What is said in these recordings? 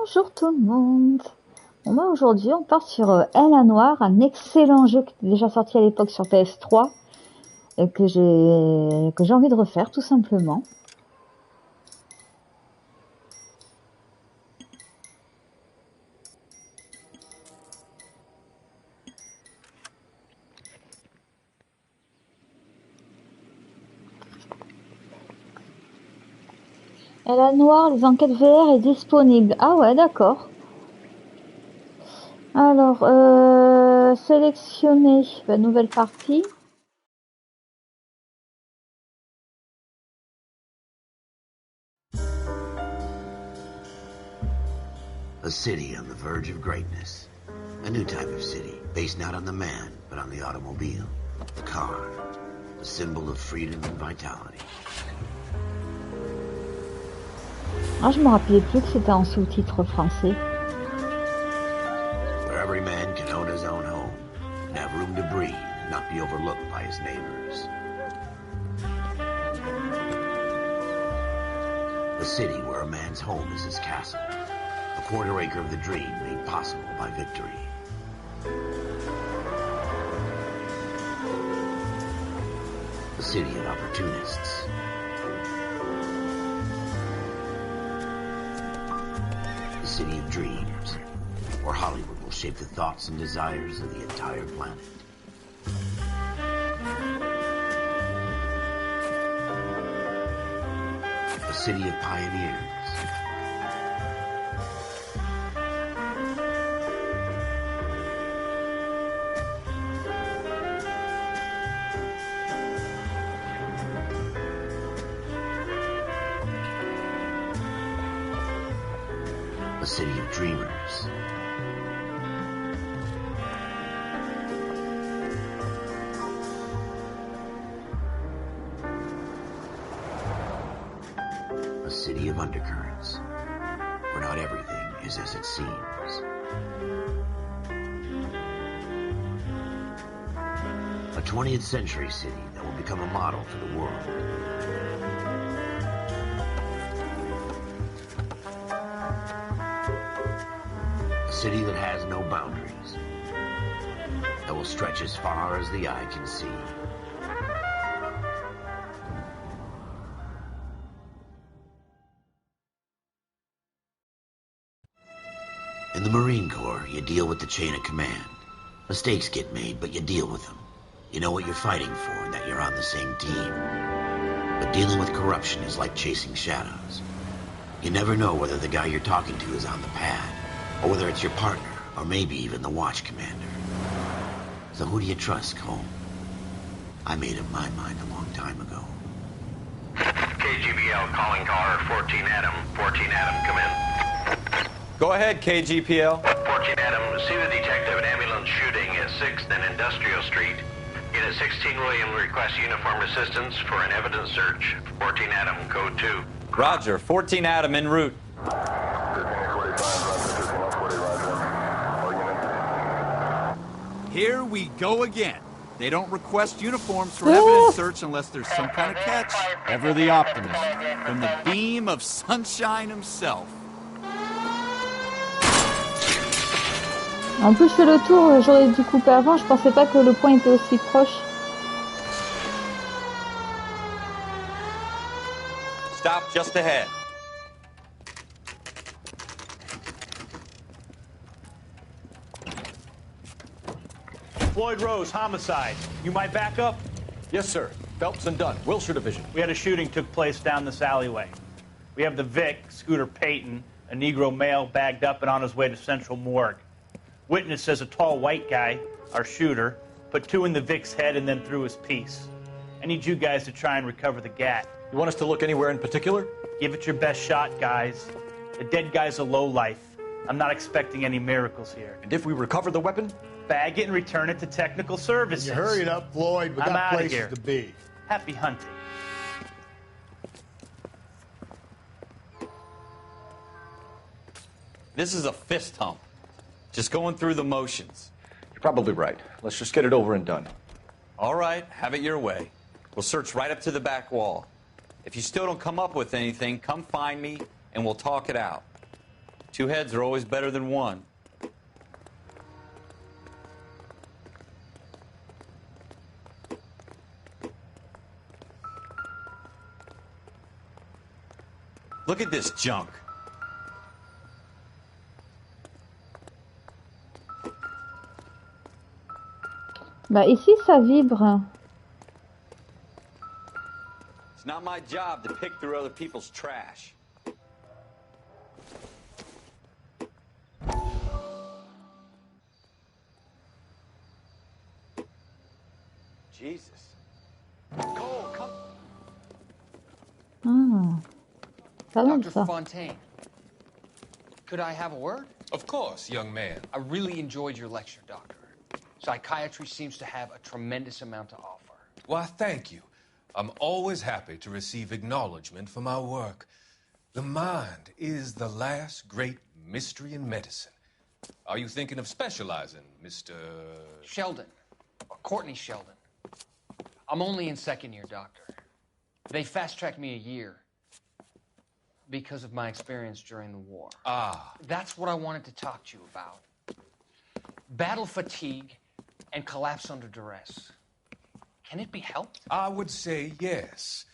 Bonjour tout le monde. Bon, bah, aujourd'hui on part sur L.A Noire, un excellent jeu qui était déjà sorti à l'époque sur PS3 et que j'ai envie de refaire tout simplement. L.A Noire, les enquêtes VR est disponible. Ah ouais, d'accord. Alors, sélectionner la nouvelle partie. A city on the verge of greatness. A new type of city, based not on the man, but on the automobile. The car. The symbol of freedom and vitality. Ah, je me rappelais plus que c'était en sous-titre français. Where every man can own his own home, and have room to breathe, and not be overlooked by his neighbors. A city where a man's home is his castle. A quarter acre of the dream made possible by victory. A city of opportunists. A city of dreams, where Hollywood will shape the thoughts and desires of the entire planet. A city of pioneers. A city of dreamers. A city of undercurrents, where not everything is as it seems. A 20th century city that will become a model for the world. A city that has no boundaries, that will stretch as far as the eye can see. In the Marine Corps, you deal with the chain of command. Mistakes get made, but you deal with them. You know what you're fighting for and that you're on the same team. But dealing with corruption is like chasing shadows. You never know whether the guy you're talking to is on the pad, or whether it's your partner, or maybe even the watch commander. So who do you trust, Cole? I made up my mind a long time ago. KGBL calling caller 14 Adam. 14 Adam, come in. Go ahead, KGPL. 14 Adam, see the detective at ambulance shooting at 6th and Industrial Street. Get at 16 William, request uniform assistance for an evidence search. 14 Adam, code 2. Roger, 14 Adam en route. Here we go again. They don't request uniforms for evidence search unless there's some kind of catch. Ever the optimist. From the beam of sunshine himself. En plus, je fais le tour, j'aurais dû couper avant, je pensais pas que le point était aussi proche. Stop just ahead. Floyd Rose, homicide. You might back up? Yes, sir. Phelps and Dunn, Wilshire Division. We had a shooting took place down this alleyway. We have the Vic, Scooter Payton, a Negro male bagged up and on his way to Central Morgue. Witness says a tall white guy, our shooter, put 2 in the Vic's head and then threw his piece. I need you guys to try and recover the gat. You want us to look anywhere in particular? Give it your best shot, guys. The dead guy's a lowlife. I'm not expecting any miracles here. And if we recover the weapon? Bag it and return it to technical services. You hurry it up, Floyd. We I'm got outta places here. to be. Happy hunting. This is a fist hump. Just going through the motions. You're probably right. Let's just get it over and done. All right, have it your way. We'll search right up to the back wall. If you still don't come up with anything, come find me and we'll talk it out. Two heads are always better than one. Look at this junk. Bah ici ça vibre. It's not my job to pick through other people's trash. Jesus. Cole, come. Ah, pas mal Dr. ça. Fontaine, could I have a word? Of course, young man. I really enjoyed your lecture, Doctor. Psychiatry seems to have a tremendous amount to offer. Why, thank you. I'm always happy to receive acknowledgement for my work. The mind is the last great mystery in medicine. Are you thinking of specializing, Mr. Sheldon, or Courtney Sheldon. I'm only in second year, Doctor. They fast-tracked me a year because of my experience during the war. Ah. That's what I wanted to talk to you about. Battle fatigue and collapse under duress. Can it be helped? I would say yes,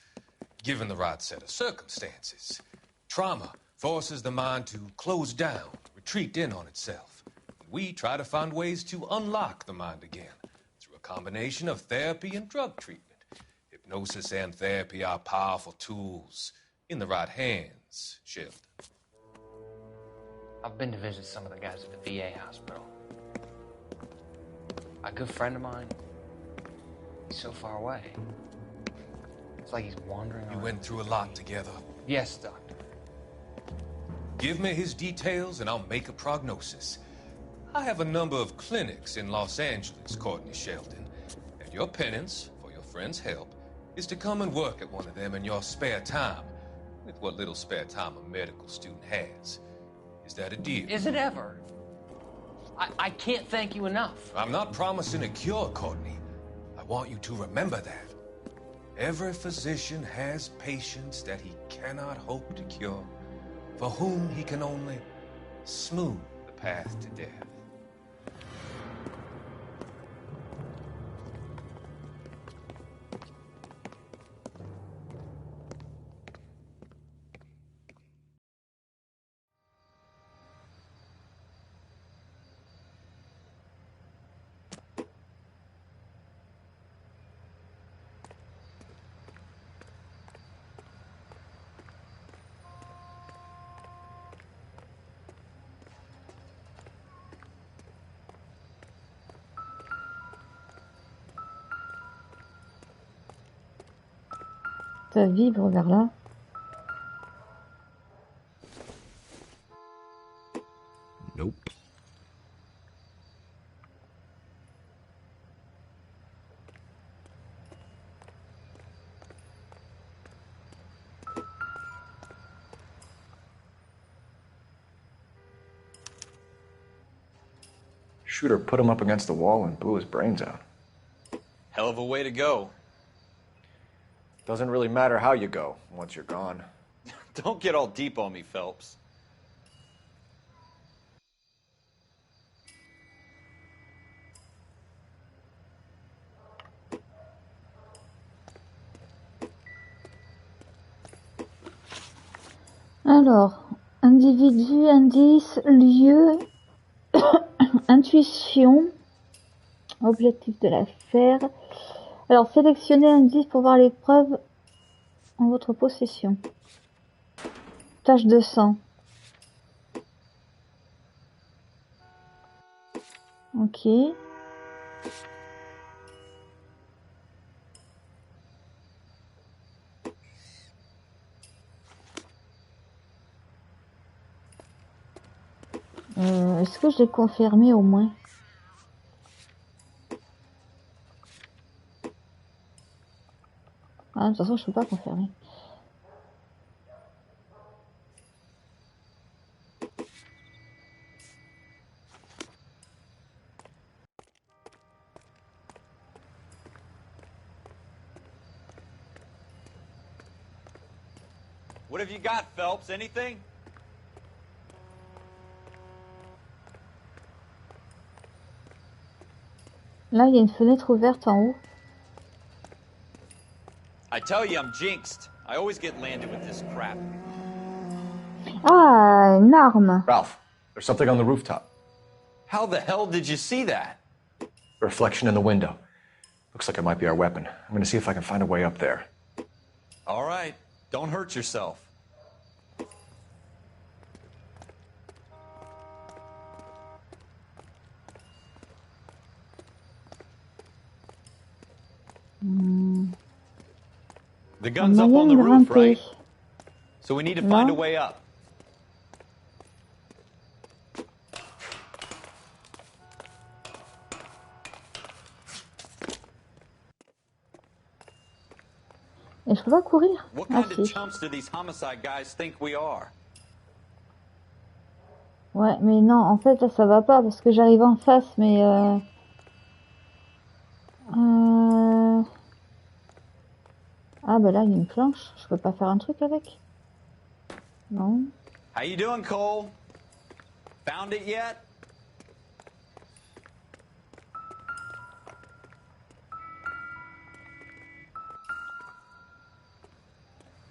given the right set of circumstances. Trauma forces the mind to close down, retreat in on itself. We try to find ways to unlock the mind again through a combination of therapy and drug treatment. Hypnosis and therapy are powerful tools in the right hands, Sheldon. I've been to visit some of the guys at the VA hospital. A good friend of mine, he's so far away. It's like he's wandering You around. went through a lot together. Yes, Doctor. Give me his details and I'll make a prognosis. I have a number of clinics in Los Angeles, Courtney Sheldon, and your penance, for your friend's help, is to come and work at one of them in your spare time, with what little spare time a medical student has. Is that a deal? Is it ever? I can't thank you enough. I'm not promising a cure, Courtney. I want you to remember that. Every physician has patients that he cannot hope to cure, for whom he can only smooth the path to death. Ça vibre vers là. Nope. Shooter put him up against the wall and blew his brains out. Hell of a way to go. Doesn't really matter how you go once you're gone. Don't get all deep on me, Phelps. Alors, individu, indice, lieu, intuition, objectif de l'affaire. Alors, sélectionnez un indice pour voir les preuves en votre possession. Tache de sang. Ok. Est-ce que je l'ai confirmé au moins? Ah, de toute façon, je peux pas confirmer. What have you got, Phelps? Anything? Là, il y a une fenêtre ouverte en haut. I tell you, I'm jinxed. I always get landed with this crap. Ah, une arme. Ralph, there's something on the rooftop. How the hell did you see that? Reflection in the window. Looks like it might be our weapon. I'm gonna see if I can find a way up there. All right, don't hurt yourself. The gun's up on the roof, right? So we need to find a way up. Et je peux pas courir. What Ah kind of si. chumps do these homicide guys think we are? Ouais, mais non, en fait, là, ça va pas parce que j'arrive en face, mais Ah, bah là, il y a une planche. Je peux pas faire un truc avec? Non. How you doing, Cole? Found it yet?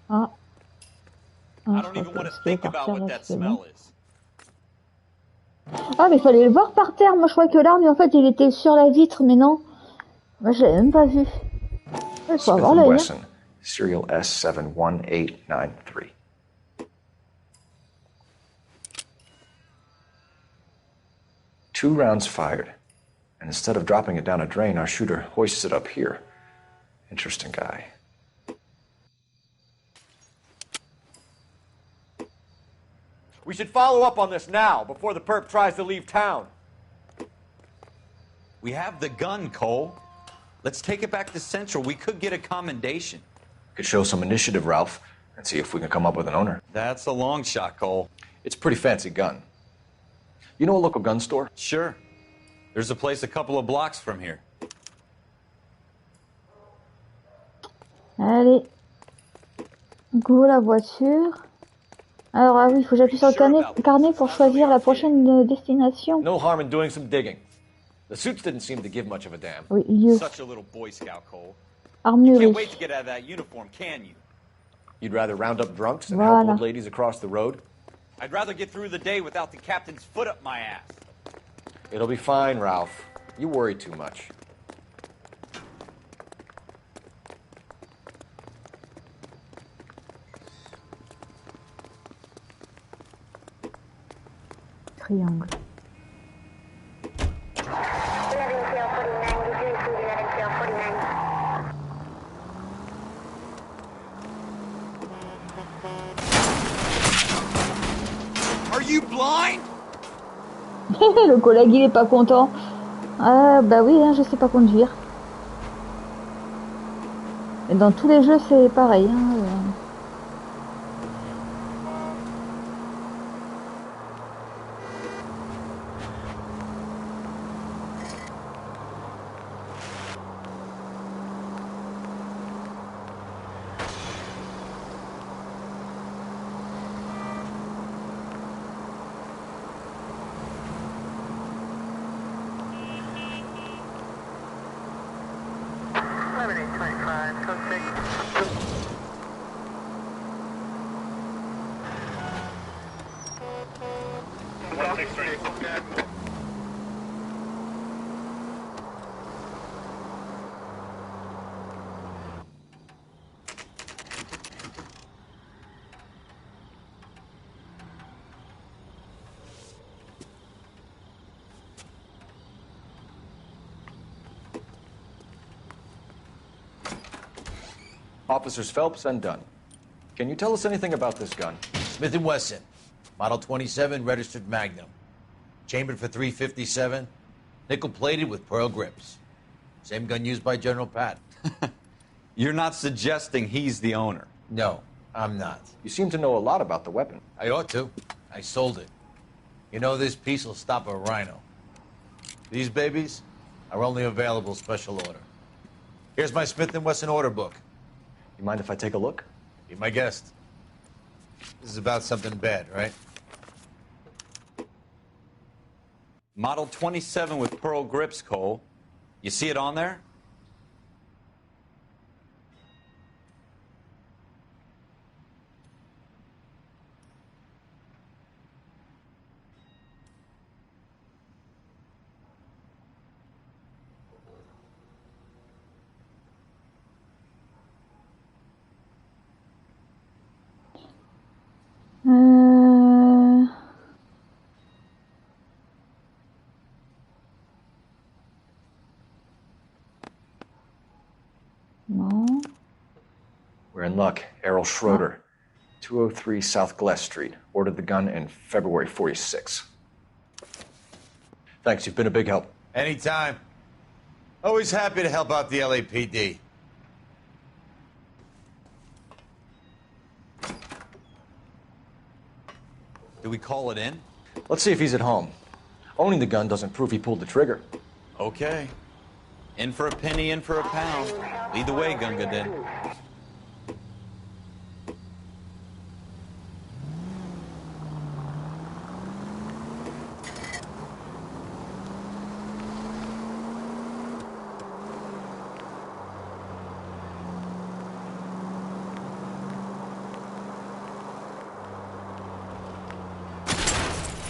Ah. I don't even want to think about what that smell is. Ah, mais il fallait le voir par terre. Moi, je croyais que l'arme, en fait, il était sur la vitre, mais non. Moi, je l'avais même pas vu. Il faut avoir l'œil. Wesson, serial S71893. Two rounds fired, and instead of dropping it down a drain, our shooter hoists it up here. Interesting guy. We should follow up on this now, before the perp tries to leave town. We have the gun, Cole. Let's take it back to Central. We could get a commendation. Could show some initiative, Ralph, and see if we can come up with an owner. That's a long shot, Cole. It's a pretty fancy gun. You know a local gun store? Sure. There's a place a couple of blocks from here. Allez. Go la voiture. Alors, ah oui, il faut que j'appuie sur le carnet pour choisir la prochaine destination. No harm in doing some digging. The suits didn't seem to give much of a damn. Oui, lieu. Such a little Boy Scout, Cole. Armurerie. You can't wait to get out of that uniform, can you? You'd rather round up drunks and help old ladies across the road? I'd rather get through the day without the captain's foot up my ass. It'll be fine, Ralph. You worry too much. Triangle. Are you blind? Le collègue, il est pas content. Ah, bah oui, hein, je sais pas conduire. Et dans tous les jeux, c'est pareil. Hein, Officers Phelps and Dunn. Can you tell us anything about this gun? Smith & Wesson, Model 27, registered Magnum. Chambered for .357, nickel-plated with pearl grips. Same gun used by General Patton. You're not suggesting he's the owner? No, I'm not. You seem to know a lot about the weapon. I ought to. I sold it. You know, this piece will stop a rhino. These babies are only available special order. Here's my Smith & Wesson order book. You mind if I take a look? Be my guest. This is about something bad, right? Model 27 with pearl grips, Cole. You see it on there? Non. We're in luck. Errol Schroeder, 203 South Glass Street. Ordered the gun in February 46. Thanks, you've been a big help. Anytime. Always happy to help out the LAPD. Do we call it in? Let's see if he's at home. Owning the gun doesn't prove he pulled the trigger. Okay. In for a penny, in for a pound. Lead the way, Gunga Din.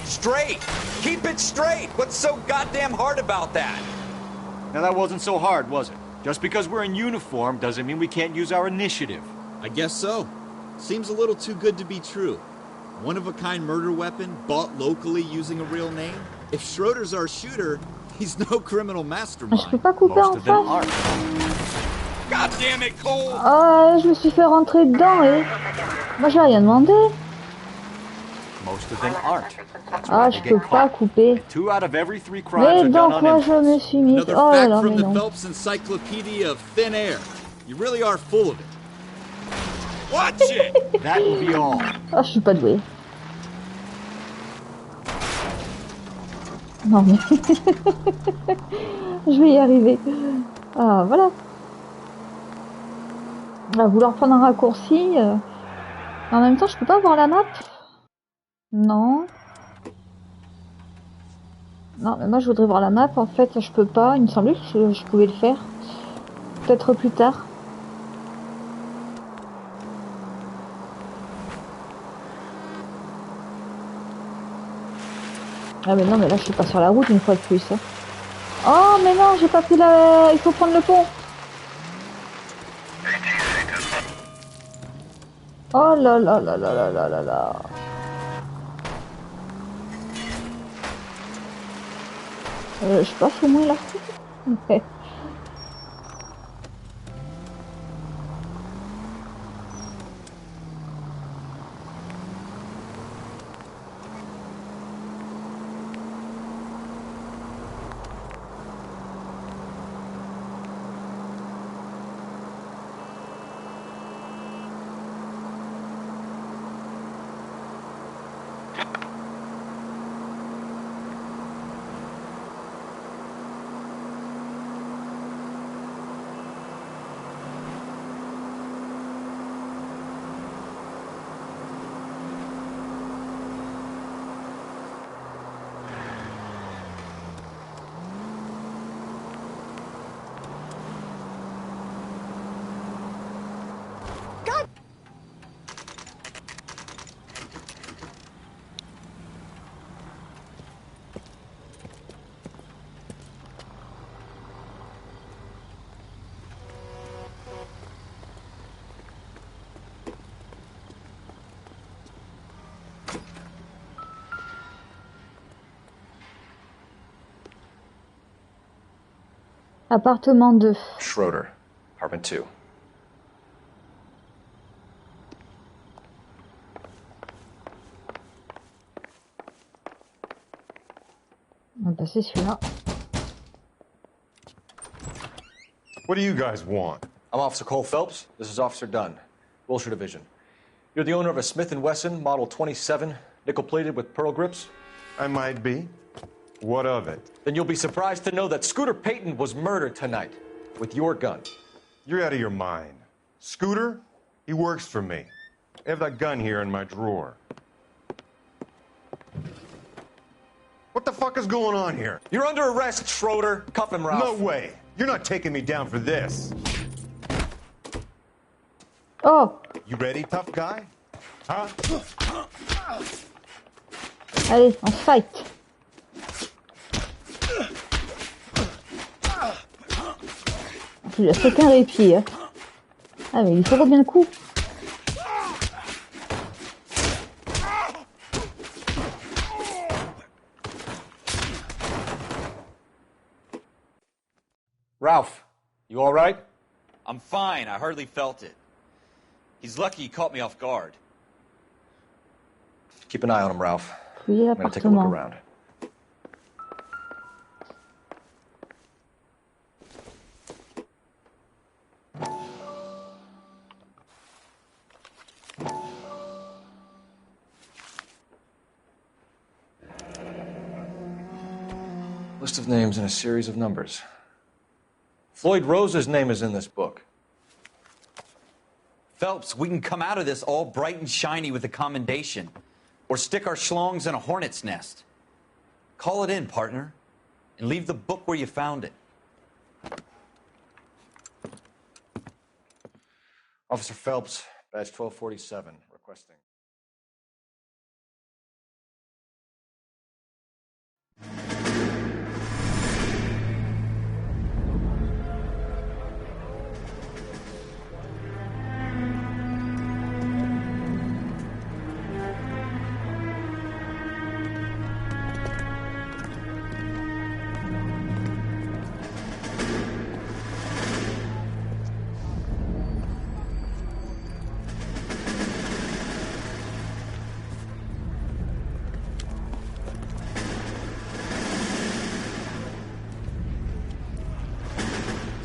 Straight! Keep it straight! What's so goddamn hard about that? Now that wasn't so hard, was it? Just because we're in uniform doesn't mean we can't use our initiative. I guess so. Seems a little too good to be true. One-of-a-kind murder weapon bought locally using a real name? If Schroeder's our shooter, he's no criminal mastermind. Je peux pas couper en face. God damn it, Cole! Ah, je me suis fait rentrer dedans et... Moi j'ai rien demandé. Most of them aren't. Ah, je peux pas couper. 2 out of every 3 crimes Mais are dans done quoi on je me suis mis? Another Oh là fact là, from mais the non. Phelps Encyclopedia of Thin Air. You really are full of it. Watch it! That will be all. Ah, je suis pas douée. Non mais... je vais y arriver. Ah, voilà. On va vouloir prendre un raccourci. En même temps, je peux pas voir la map. Non. Non, mais moi je voudrais voir la map. En fait, je peux pas. Il me semblait que je pouvais le faire. Peut-être plus tard. Ah mais non, mais là je suis pas sur la route une fois de plus. Hein. Oh mais non, j'ai pas pris la... Il faut prendre le pont. Oh là là là là là là là là. Je passe au moins là. Ouais. Appartement 2. Schroeder, apartment 2. On va passer celui-là. What do you guys want? I'm Officer Cole Phelps. This is Officer Dunn, Wilshire Division. You're the owner of a Smith & Wesson Model 27, nickel-plated with pearl grips? I might be. What of it? Then you'll be surprised to know that Scooter Payton was murdered tonight with your gun. You're out of your mind. Scooter? He works for me. I have that gun here in my drawer. What the fuck is going on here? You're under arrest, Schroeder. Cuff him, Ralph. No way. You're not taking me down for this. Oh! You ready, tough guy? Huh? Allez, on se fight. Il laisse aucun répit. Hein. Ah mais il faut combien de coups? Ralph, you all right? I'm fine. I hardly felt it. He's lucky he caught me off guard. Keep an eye on him, Ralph. Fouiller I'm gonna take a look l'appartement. around. List of names and a series of numbers. Floyd Rose's name is in this book. Phelps, we can come out of this all bright and shiny with a commendation. Or stick our schlongs in a hornet's nest. Call it in, partner. And leave the book where you found it. Officer Phelps, badge 1247, requesting.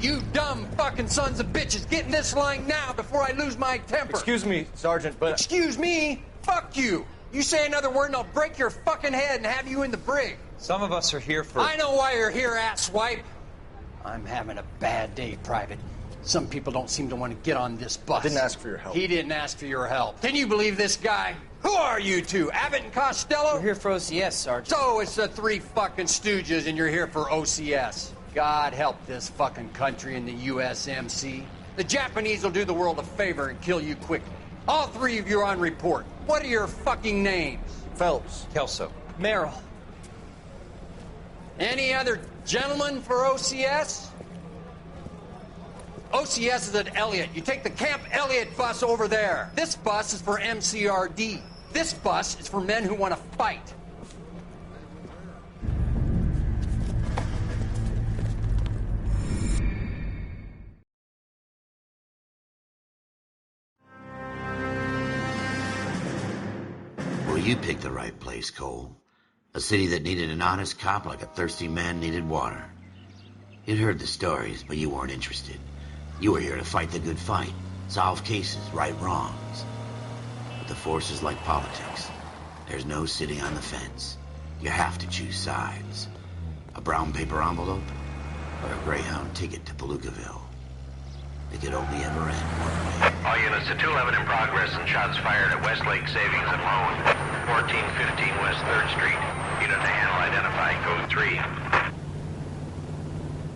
You dumb fucking sons of bitches, get in this line now before I lose my temper. Excuse me, Sergeant, but... Excuse me? Fuck you. You say another word and I'll break your fucking head and have you in the brig. Some of us are here for... I know why you're here, asswipe. I'm having a bad day, Private. Some people don't seem to want to get on this bus. I didn't ask for your help. He didn't ask for your help. Can you believe this guy? Who are you two? Abbott and Costello? We're here for OCS, Sergeant. So it's the three fucking stooges and you're here for OCS. God help this fucking country and the USMC. The Japanese will do the world a favor and kill you quickly. All three of you are on report. What are your fucking names? Phelps. Kelso. Merrill. Any other gentlemen for OCS? OCS is at Elliott. You take the Camp Elliott bus over there. This bus is for MCRD. This bus is for men who want to fight. Well, you picked the right place, Cole. A city that needed an honest cop like a thirsty man needed water. You'd heard the stories, but you weren't interested. You were here to fight the good fight, solve cases, right wrongs. But the force is like politics. There's no sitting on the fence. You have to choose sides. A brown paper envelope or a Greyhound ticket to Palookaville. It could only ever end one way. All units to 211 in progress and shots fired at Westlake Savings and Loan, 1415 West 3rd Street. Unit to handle identified, code 3.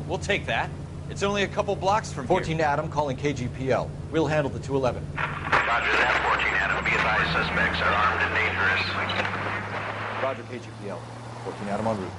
We'll take that. It's only a couple blocks from 14 Adam calling KGPL. We'll handle the 211. Roger that, 14 Adam. Be advised, suspects are armed and dangerous. Roger, KGPL. 14 Adam en route.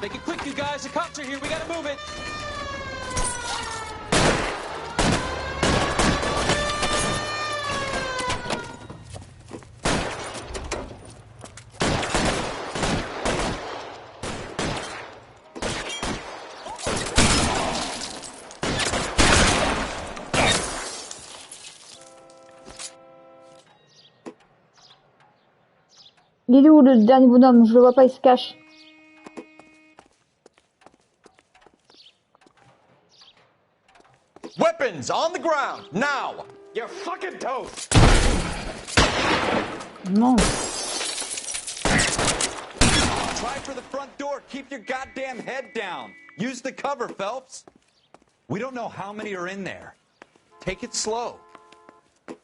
Make it quick, you guys. The cops are here. We gotta move it. Il est où le dernier bonhomme? Je le vois pas, il se cache. Weapons on the ground, now! You're fucking toast! Non. Try for the front door. Keep your goddamn head down. Use the cover, Phelps. We don't know how many are in there. Take it slow.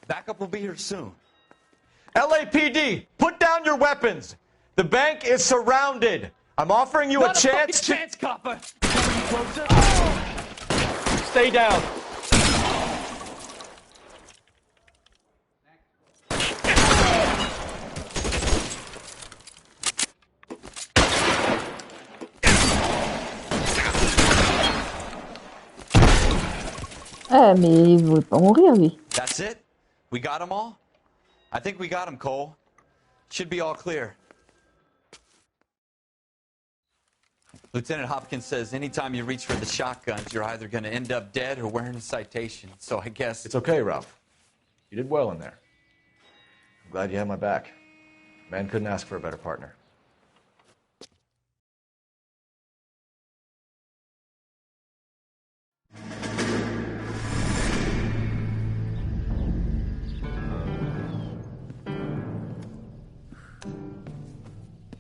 Backup will be here soon. LAPD, put down your weapons. The bank is surrounded. I'm offering you Not a chance fucking chance, copper. Stay down. Mais il voulait pas mourir, lui. That's it? We got them all? I think we got them, Cole. Should be all clear. Lieutenant Hopkins says anytime you reach for the shotguns, you're either going to end up dead or wearing a citation. So I guess... It's okay, Ralph. You did well in there. I'm glad you had my back. Man couldn't ask for a better partner.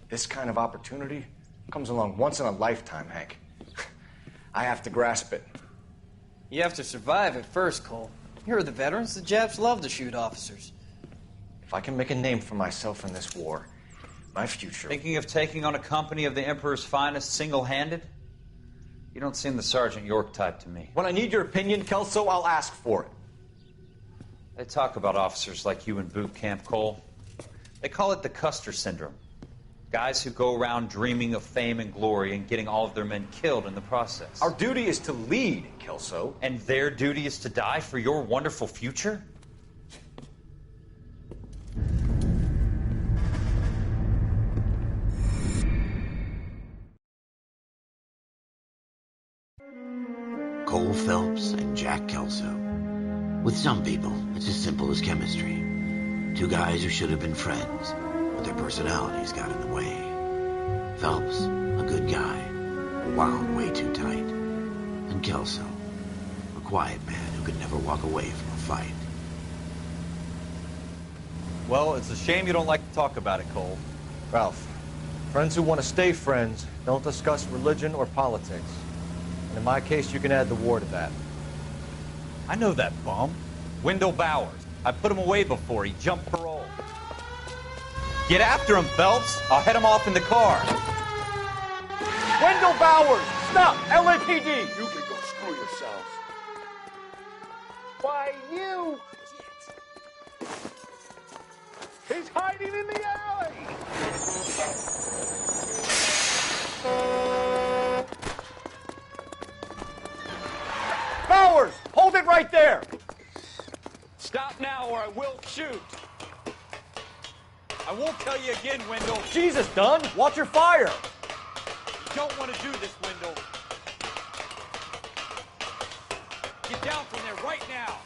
This kind of opportunity comes along once in a lifetime, Hank. I have to grasp it. You have to survive it first, Cole. Here are the veterans. The Japs love to shoot officers. If I can make a name for myself in this war, my future... Thinking of taking on a company of the Emperor's finest single-handed? You don't seem the Sergeant York type to me. When I need your opinion, Kelso, I'll ask for it. They talk about officers like you in boot camp, Cole. They call it the Custer syndrome. Guys who go around dreaming of fame and glory and getting all of their men killed in the process. Our duty is to lead, Kelso. And their duty is to die for your wonderful future? Cole Phelps and Jack Kelso. With some people, it's as simple as chemistry. Two guys who should have been friends, but their personalities got in the way. Phelps, a good guy, wound way too tight. And Kelso, a quiet man who could never walk away from a fight. Well, it's a shame you don't like to talk about it, Cole. Ralph, friends who want to stay friends don't discuss religion or politics. And in my case, you can add the war to that. I know that bum. Wendell Bowers. I put him away before. He jumped parole. Get after him, Phelps. I'll head him off in the car. Wendell Bowers! Stop! LAPD! You can go screw yourselves. Why, you! He's hiding in the alley! Bowers! Hold it right there! Stop now or I will shoot. I won't tell you again, Wendell. Jesus, Dunn! Watch your fire! You don't want to do this, Wendell. Get down from there right now.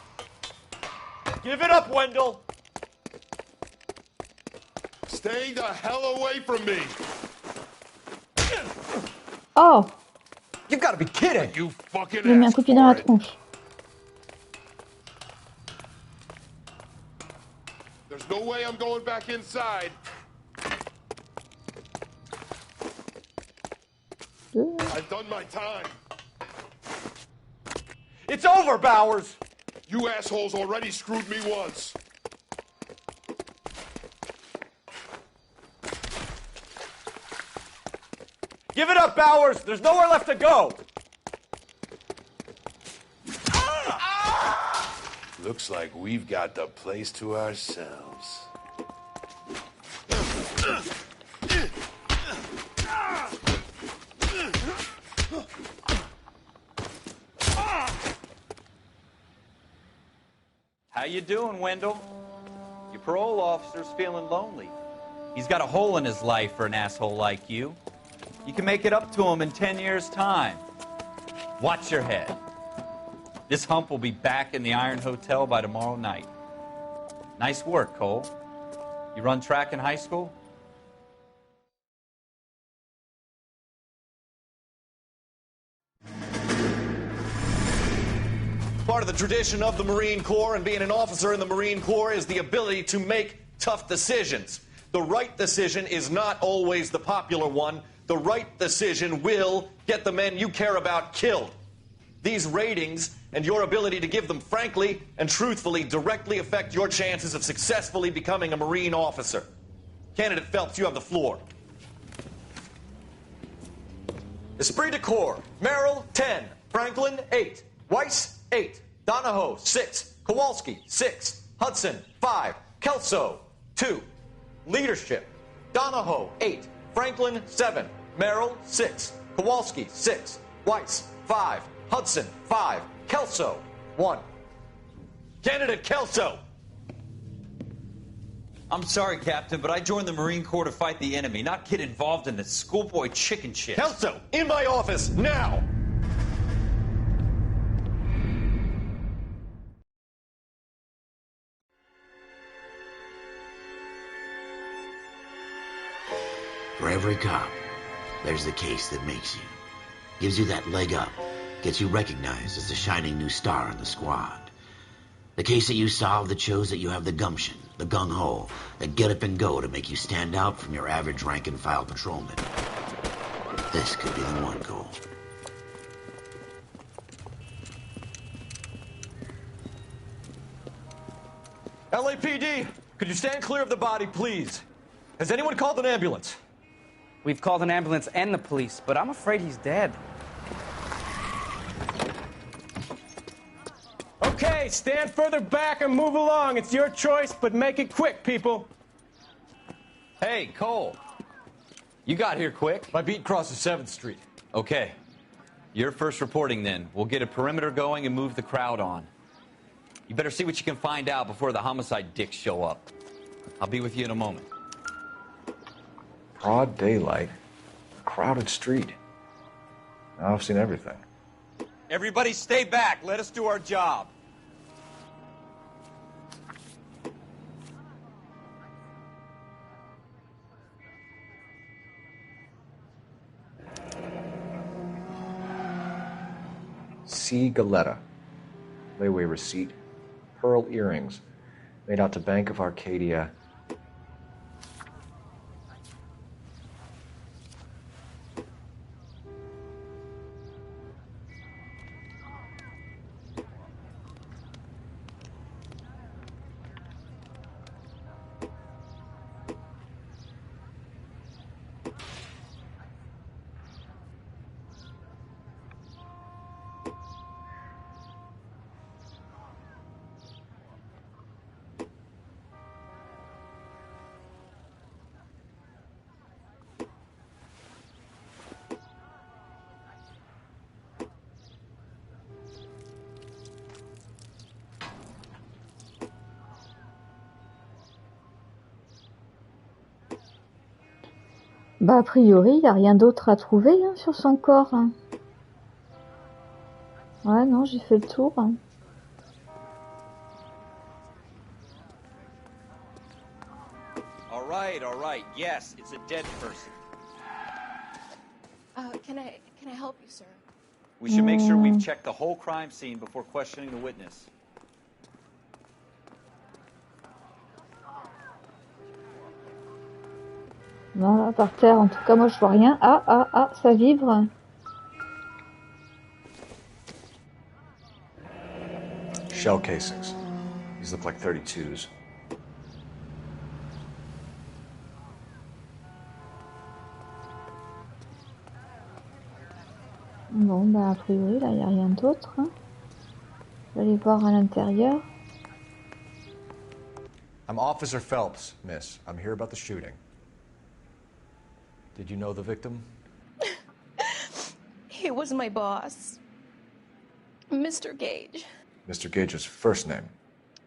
Give it up, Wendell! Stay the hell away from me! Oh! You've got to be kidding! You fucking J'ai mis un coup de pied dans la tronche. There's no way I'm going back inside. I've done my time. It's over, Bowers! You assholes already screwed me once. Give it up, Bowers! There's nowhere left to go! Looks like we've got the place to ourselves. How you doing, Wendell? Your parole officer's feeling lonely. He's got a hole in his life for an asshole like you. You can make it up to him in 10 years' time. Watch your head. This hump will be back in the Iron Hotel by tomorrow night. Nice work, Cole. You run track in high school? Part of the tradition of the Marine Corps and being an officer in the Marine Corps is the ability to make tough decisions. The right decision is not always the popular one. The right decision will get the men you care about killed. These ratings and your ability to give them frankly and truthfully directly affect your chances of successfully becoming a Marine officer. Candidate Phelps, you have the floor. Esprit de Corps, Merrill, 10. Franklin, 8. Weiss, 8. Donahoe, 6. Kowalski, 6. Hudson, 5. Kelso, 2. Leadership, Donahoe, 8. Franklin, 7. Merrill, 6. Kowalski, 6. Weiss, 5. Hudson, 5. Kelso, 1. Candidate Kelso! I'm sorry, Captain, but I joined the Marine Corps to fight the enemy, not get involved in this schoolboy chicken shit. Kelso, in my office, now! For every cop, there's the case that makes you. Gives you that leg up. Gets you recognized as the shining new star in the squad. The case that you solve that shows that you have the gumption, the gung-ho, the get up and go to make you stand out from your average rank-and-file patrolman. This could be the one, Cole. LAPD, could you stand clear of the body, please? Has anyone called an ambulance? We've called an ambulance and the police, but I'm afraid he's dead. Okay, stand further back and move along. It's your choice, but make it quick, people. Hey, Cole. You got here quick. My beat crosses 7th Street. Okay. You're first reporting then. We'll get a perimeter going and move the crowd on. You better see what you can find out before the homicide dicks show up. I'll be with you in a moment. Broad daylight, crowded street. Now I've seen everything. Everybody stay back. Let us do our job. C. Galetta. Layaway receipt. Pearl earrings. Made out to Bank of Arcadia. Bah, a priori, il n'y a rien d'autre à trouver hein, sur son corps. Hein. Ouais, non, j'ai fait le tour. Hein. All right. Yes, it's a dead person. Can I help you, sir? We should make sure we've checked the whole crime scene before questioning the witness. Voilà, par terre, en tout cas, moi je vois rien. Ah, ça vibre. Shell casings. These look like 32s. Bon, bah, a priori, là, il n'y a rien d'autre. Hein. Je vais aller voir à l'intérieur. I'm Officer Phelps, miss. I'm here about the shooting. Did you know the victim? He was my boss, Mr. Gage. Mr. Gage's first name.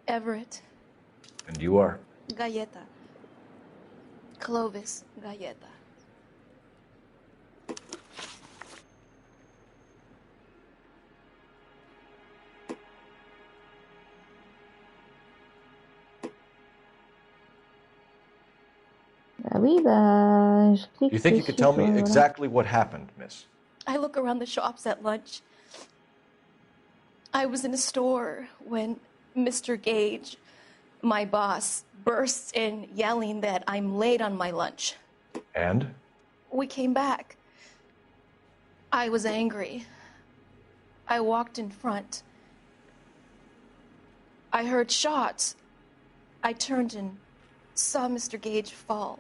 Everett. And you are? Galleta. Clovis Galleta. Ah oui, bah, je clique. You think you could tell me exactly what happened, miss? I look around the shops at lunch. I was in a store when Mr. Gage my boss bursts in yelling that I'm late on my lunch. And? We came back. I was angry. I walked in front. I heard shots. I turned and saw Mr. Gage fall.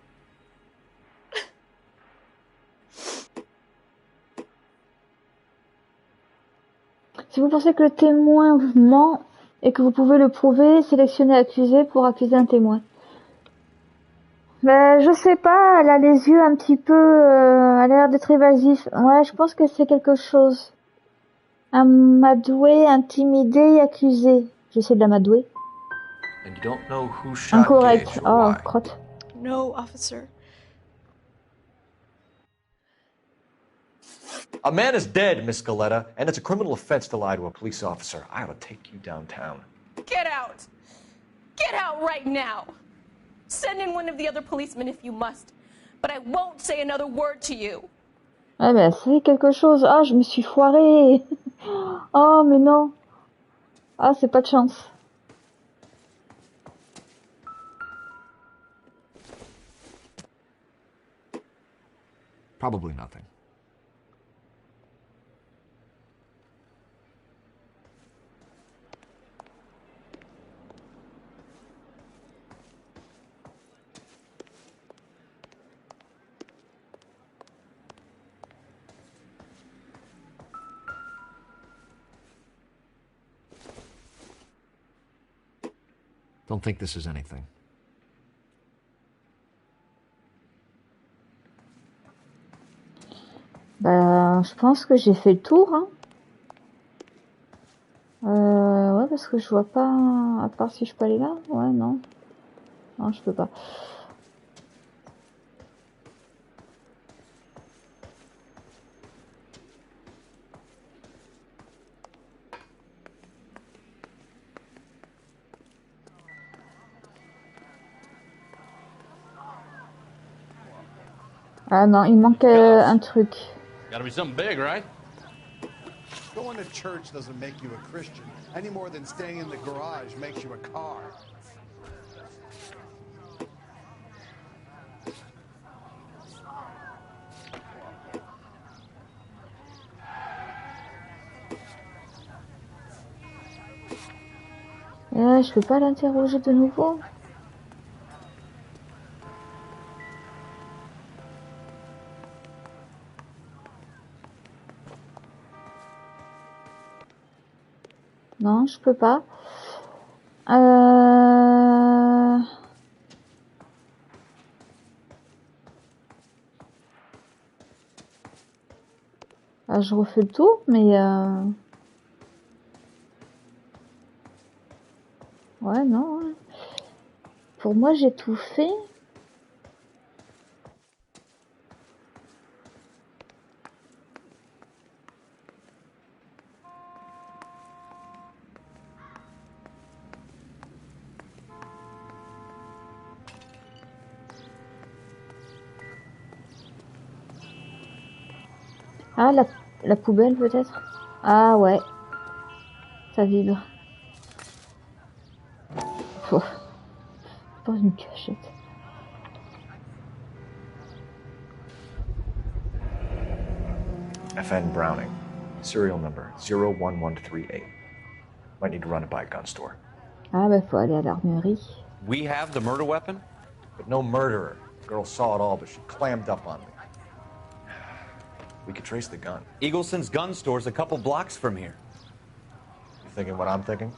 Si vous pensez que le témoin ment et que vous pouvez le prouver, sélectionnez accusé pour accuser un témoin. Ben, je sais pas, elle a les yeux un petit peu... elle a l'air d'être évasif. Ouais, je pense que c'est quelque chose. Amadoué, intimidé et accusé. J'essaie de l'amadouer. And you don't know who shot Incorrect. Gage or Oh, why. crotte. No, officer. A man is dead, Miss Scaletta, and it's a criminal offense to lie to a police officer. I ought to take you downtown. Get out! Get out right now! Send in one of the other policemen if you must, but I won't say another word to you. Ah ben, c'est quelque chose. Ah, je me suis foirée. Oh, mais non. Ah, c'est pas de chance. Probably nothing. Don't think this is anything. Ben, je pense que j'ai fait le tour, hein. Ouais, parce que je vois pas... À part si je peux aller là. Ouais, non. Non, je peux pas. Ah non, il manque un truc. Gotta be something big, right? Going to church doesn't make you a Christian, any more than staying in the garage makes you a car. Je peux pas l'interroger de nouveau. Non, je peux pas. Ah, je refais le tour, mais ouais, non. Pour moi, j'ai tout fait. Ah, la poubelle peut-être. Ah ouais. Ça vibre. Oh. Pas une cachette. FN Browning. Serial number 01138. Might need to run it by a gun store. Ah bah faut aller à l'armurerie. We have the murder weapon? But no murderer. The girl saw it all, but she clammed up on me. We could trace the gun. Eagleson's gun store's a couple blocks from here. You thinking what I'm thinking?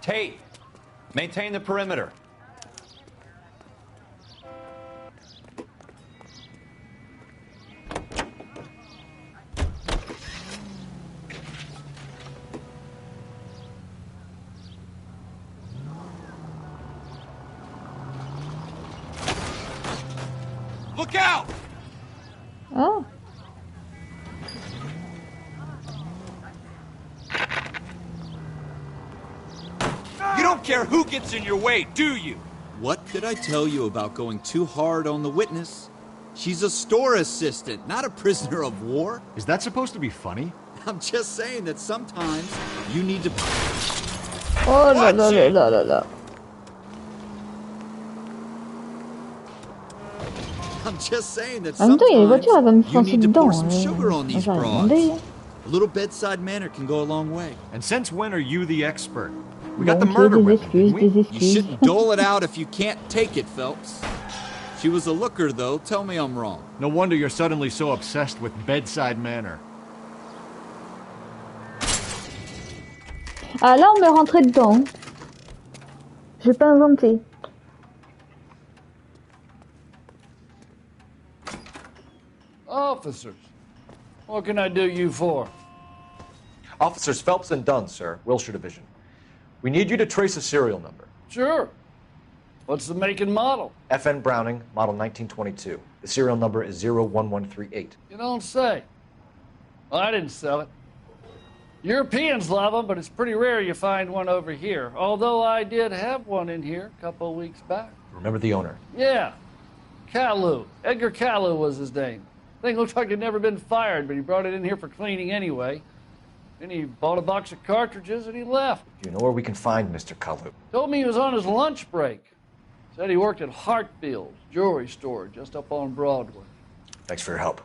Tate, maintain the perimeter. Look out! Oh. You don't care who gets in your way, do you? What did I tell you about going too hard on the witness? She's a store assistant, not a prisoner of war. Is that supposed to be funny? I'm just saying that sometimes you need to... Oh là là là là là là. I'm just saying that En même temps, il y a les voitures, elle va me sometimes you foncer need to dedans. pour some sugar on these J'ai rien broads. demandé. A little bedside manner can go a long way. And since when are you the expert? We got the Bon, murder des weapon, excuses, didn't we? des You excuses. shouldn't dole it out if you can't take it, Phelps. She was a looker, though. Tell me I'm wrong. No wonder you're suddenly so obsessed with bedside manner. Ah, là, on m'est rentré dedans. J'ai pas inventé. Officers, what can I do you for? Officers Phelps and Dunn, sir, Wilshire Division. We need you to trace a serial number. Sure. What's the make and model? FN Browning, model 1922. The serial number is 01138. You don't say. Well, I didn't sell it. Europeans love them, but it's pretty rare you find one over here. Although I did have one in here a couple of weeks back. Remember the owner? Yeah. Kalu. Edgar Kalu was his name. Thing looked like he'd never been fired, but he brought it in here for cleaning anyway. Then he bought a box of cartridges and he left. Do you know where we can find Mr. Kalu? Told me he was on his lunch break. Said he worked at Hartfield's jewelry store just up on Broadway. Thanks for your help.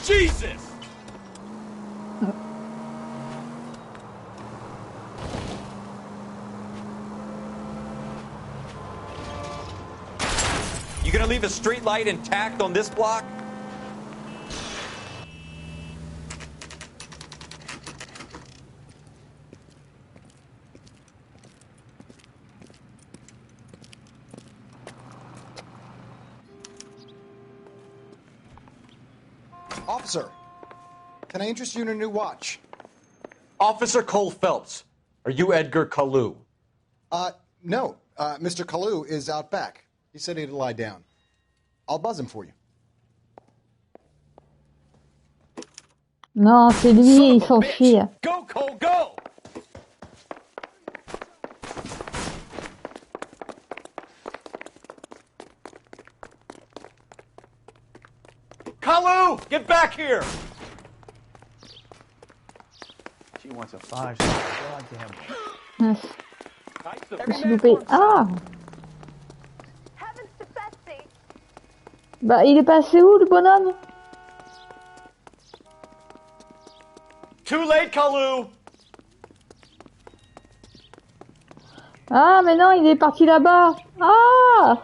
Jesus! You gonna leave a street light intact on this block? Officer, can I interest you in a new watch? Officer Cole Phelps, are you Edgar Kalu? No. Mr. Kalu is out back. He said he'd lie down. I'll buzz him for you. Non, c'est lui, il s'enfuit. Go, Cole, go! Kalu, get back here! She wants a 5-star. Goddamn. Mince. Je me suis loupé. Ah! Bah, il est passé où, le bonhomme? Too late, Kalu! Ah, mais non, il est parti là-bas. Ah!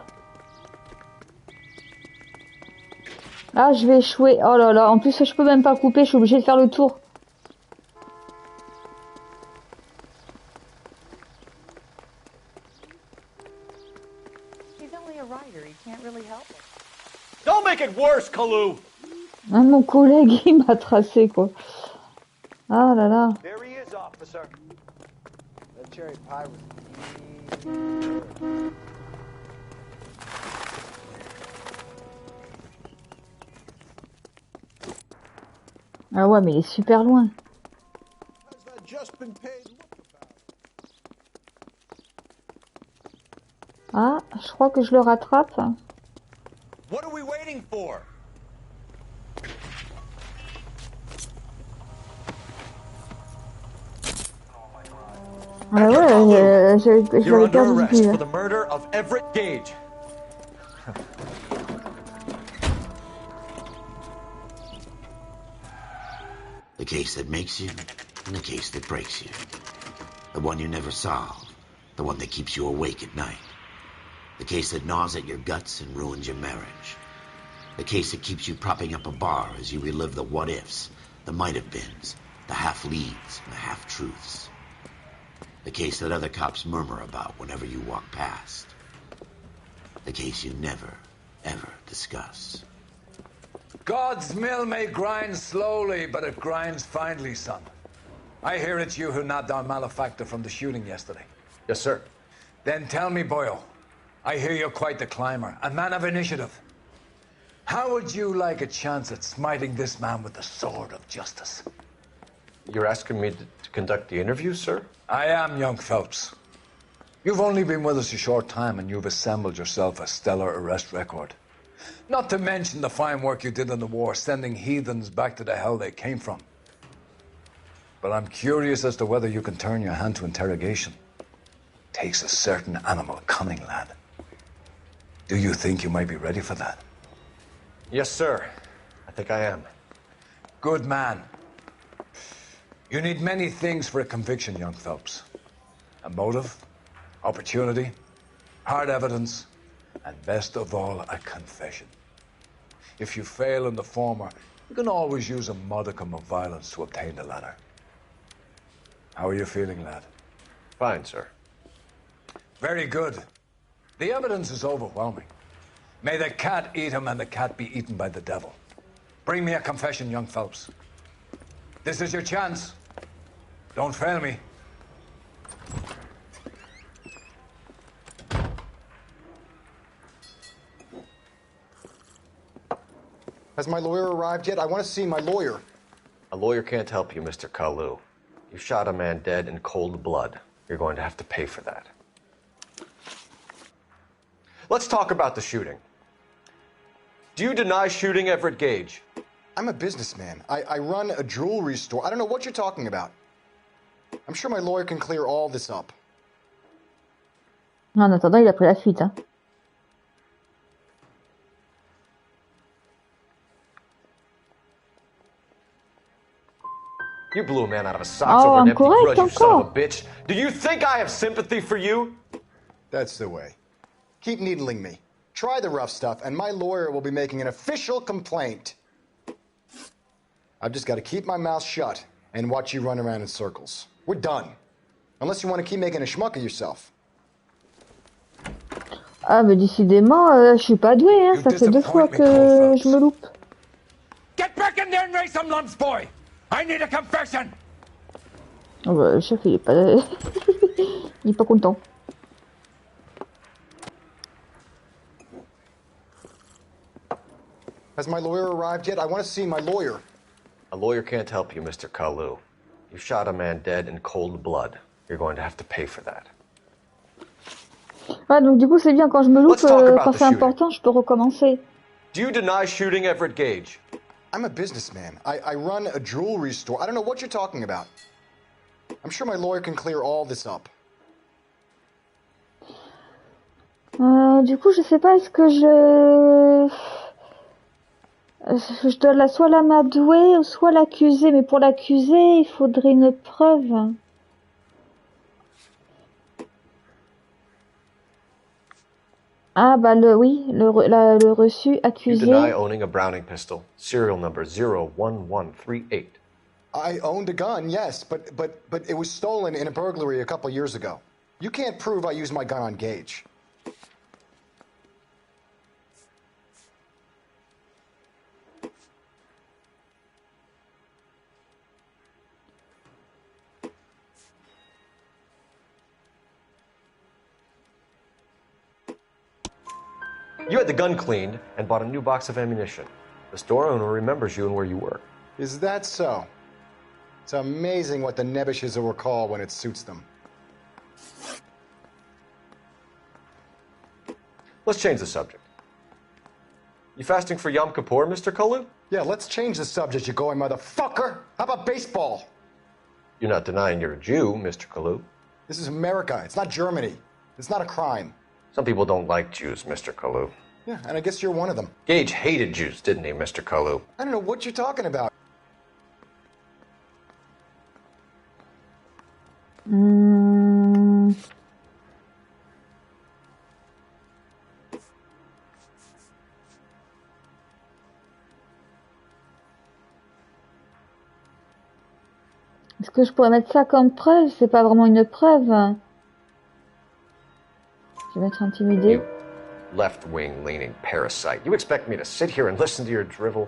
Ah, je vais échouer. Oh là là, en plus, je peux même pas couper, je suis obligée de faire le tour. Don't make it worse, Kalu! Ah, mon collègue, il m'a tracé, quoi. Ah là là. There he is, officer. That cherry pie was... Ah ouais, mais il est super loin. Ah, je crois que je le rattrape. What are we waiting for? Ah ouais, je You're l'avais under perdu de arrest vue. for the murder of Everett Gage. The case that makes you, and the case that breaks you. The one you never solve, the one that keeps you awake at night. The case that gnaws at your guts and ruins your marriage. The case that keeps you propping up a bar as you relive the what-ifs, the might-have-beens, the half-leads, and the half-truths. The case that other cops murmur about whenever you walk past. The case you never, ever discuss. God's mill may grind slowly, but it grinds finely, son. I hear it's you who nabbed our malefactor from the shooting yesterday. Yes, sir. Then tell me, boyo, I hear you're quite the climber, a man of initiative. How would you like a chance at smiting this man with the sword of justice? You're asking me to conduct the interview, sir? I am, young Phelps. You've only been with us a short time and you've assembled yourself a stellar arrest record. Not to mention the fine work you did in the war, sending heathens back to the hell they came from. But I'm curious as to whether you can turn your hand to interrogation. Takes a certain animal cunning, lad. Do you think you might be ready for that? Yes, sir. I think I am. Good man. You need many things for a conviction, young Phelps. A motive, opportunity, hard evidence, and best of all, a confession. If you fail in the former, you can always use a modicum of violence to obtain the latter. How are you feeling, lad? Fine, sir. Very good. The evidence is overwhelming. May the cat eat him and the cat be eaten by the devil. Bring me a confession, young Phelps. This is your chance. Don't fail me. Has my lawyer arrived yet? I want to see my lawyer. A lawyer can't help you, Mr. Kalu. You shot a man dead in cold blood. You're going to have to pay for that. Let's talk about the shooting. Do you deny shooting Everett Gage? I'm a businessman. I run a jewelry store. I don't know what you're talking about. I'm sure my lawyer can clear all this up. En attendant, il a pris la fuite. Hein. You blew a man out of his socks over an empty grudge, you son of a bitch. Do you think I have sympathy for you? That's the way. Keep needling me. Try the rough stuff, and my lawyer will be making an official complaint. I've just got to keep my mouth shut and watch you run around in circles. We're done. Unless you want to keep making a schmuck of yourself. Ah, mais décidément, je suis pas doué, hein. Ça fait 2 fois que je me loupe. Get back in there and raise some lumps, boy! I need a confession! Oh bah, le chef, il est pas... il est pas content. Has my lawyer arrived yet? I want to see my lawyer. A lawyer can't help you, Mr. Kalu. You shot a man dead in cold blood. You're going to have to pay for that. Ah, donc du coup, c'est bien, quand je me loupe, quand c'est important, je peux recommencer. Do you deny shooting Everett Gage? I'm a businessman. I run a jewelry store. I don't know what you're talking about. I'm sure my lawyer can clear all this up. Du coup, je sais pas, est-ce que je dois soit l'amadouer ou soit l'accuser, mais pour l'accuser, il faudrait une preuve. Ah bah le reçu accusé. You deny owning a Browning pistol, serial number 01138. I owned a gun, yes, but it was stolen in a burglary a couple years ago. You can't prove I used my gun on Gage. You had the gun cleaned and bought a new box of ammunition. The store owner remembers you and where you work. Is that so? It's amazing what the nebbishes will recall when it suits them. Let's change the subject. You fasting for Yom Kippur, Mr. Kalu? Yeah, let's change the subject, you going motherfucker. How about baseball? You're not denying you're a Jew, Mr. Kalu. This is America. It's not Germany. It's not a crime. Some people don't like Jews, Mr. Kalu. Yeah, and I guess you're one of them. Gage hated Jews, didn't he, Mr. Kalu? I don't know what you're talking about. Est-ce que je pourrais mettre ça comme preuve? C'est pas vraiment une preuve. Je vais être intimidé. Left-wing leaning parasite. You expect me to sit here and listen to your drivel?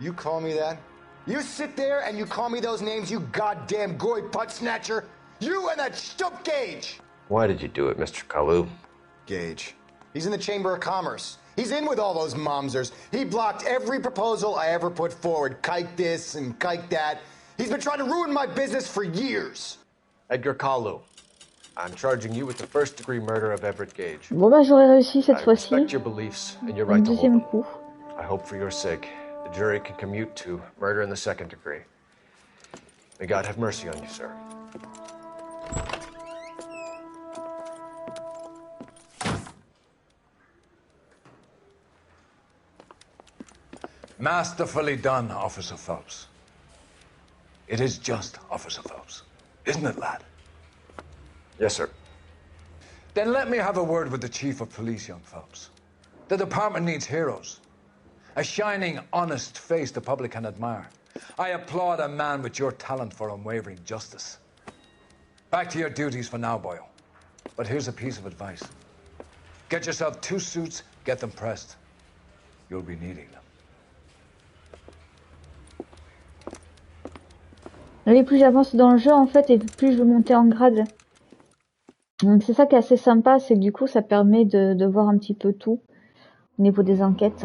You call me that? You sit there and you call me those names, you goddamn goy putt snatcher? You and that stup Gage! Why did you do it, Mr. Kalu? Gage. He's in the Chamber of Commerce. He's in with all those momsers. He blocked every proposal I ever put forward. Kike this and kike that. He's been trying to ruin my business for years. Edgar Kalu, I'm charging you with the first-degree murder of Everett Gage. Bon bah j'aurais réussi cette fois-ci. I respect your beliefs and your Un right to hold deuxième them. coup. I hope for your sake the jury can commute to murder in the second degree. May God have mercy on you, sir. Masterfully done, Officer Phelps. It is just Officer Phelps, isn't it, lad? Yes, sir. Then let me have a word with the Chief of Police, young Phelps. The department needs heroes. A shining, honest face the public can admire. I applaud a man with your talent for unwavering justice. Back to your duties for now, boyo. But here's a piece of advice. Get yourself 2 suits, get them pressed. You'll be needing them. Et plus j'avance dans le jeu en fait et plus je veux monter en grade. Donc c'est ça qui est assez sympa, c'est que du coup ça permet de voir un petit peu tout au niveau des enquêtes.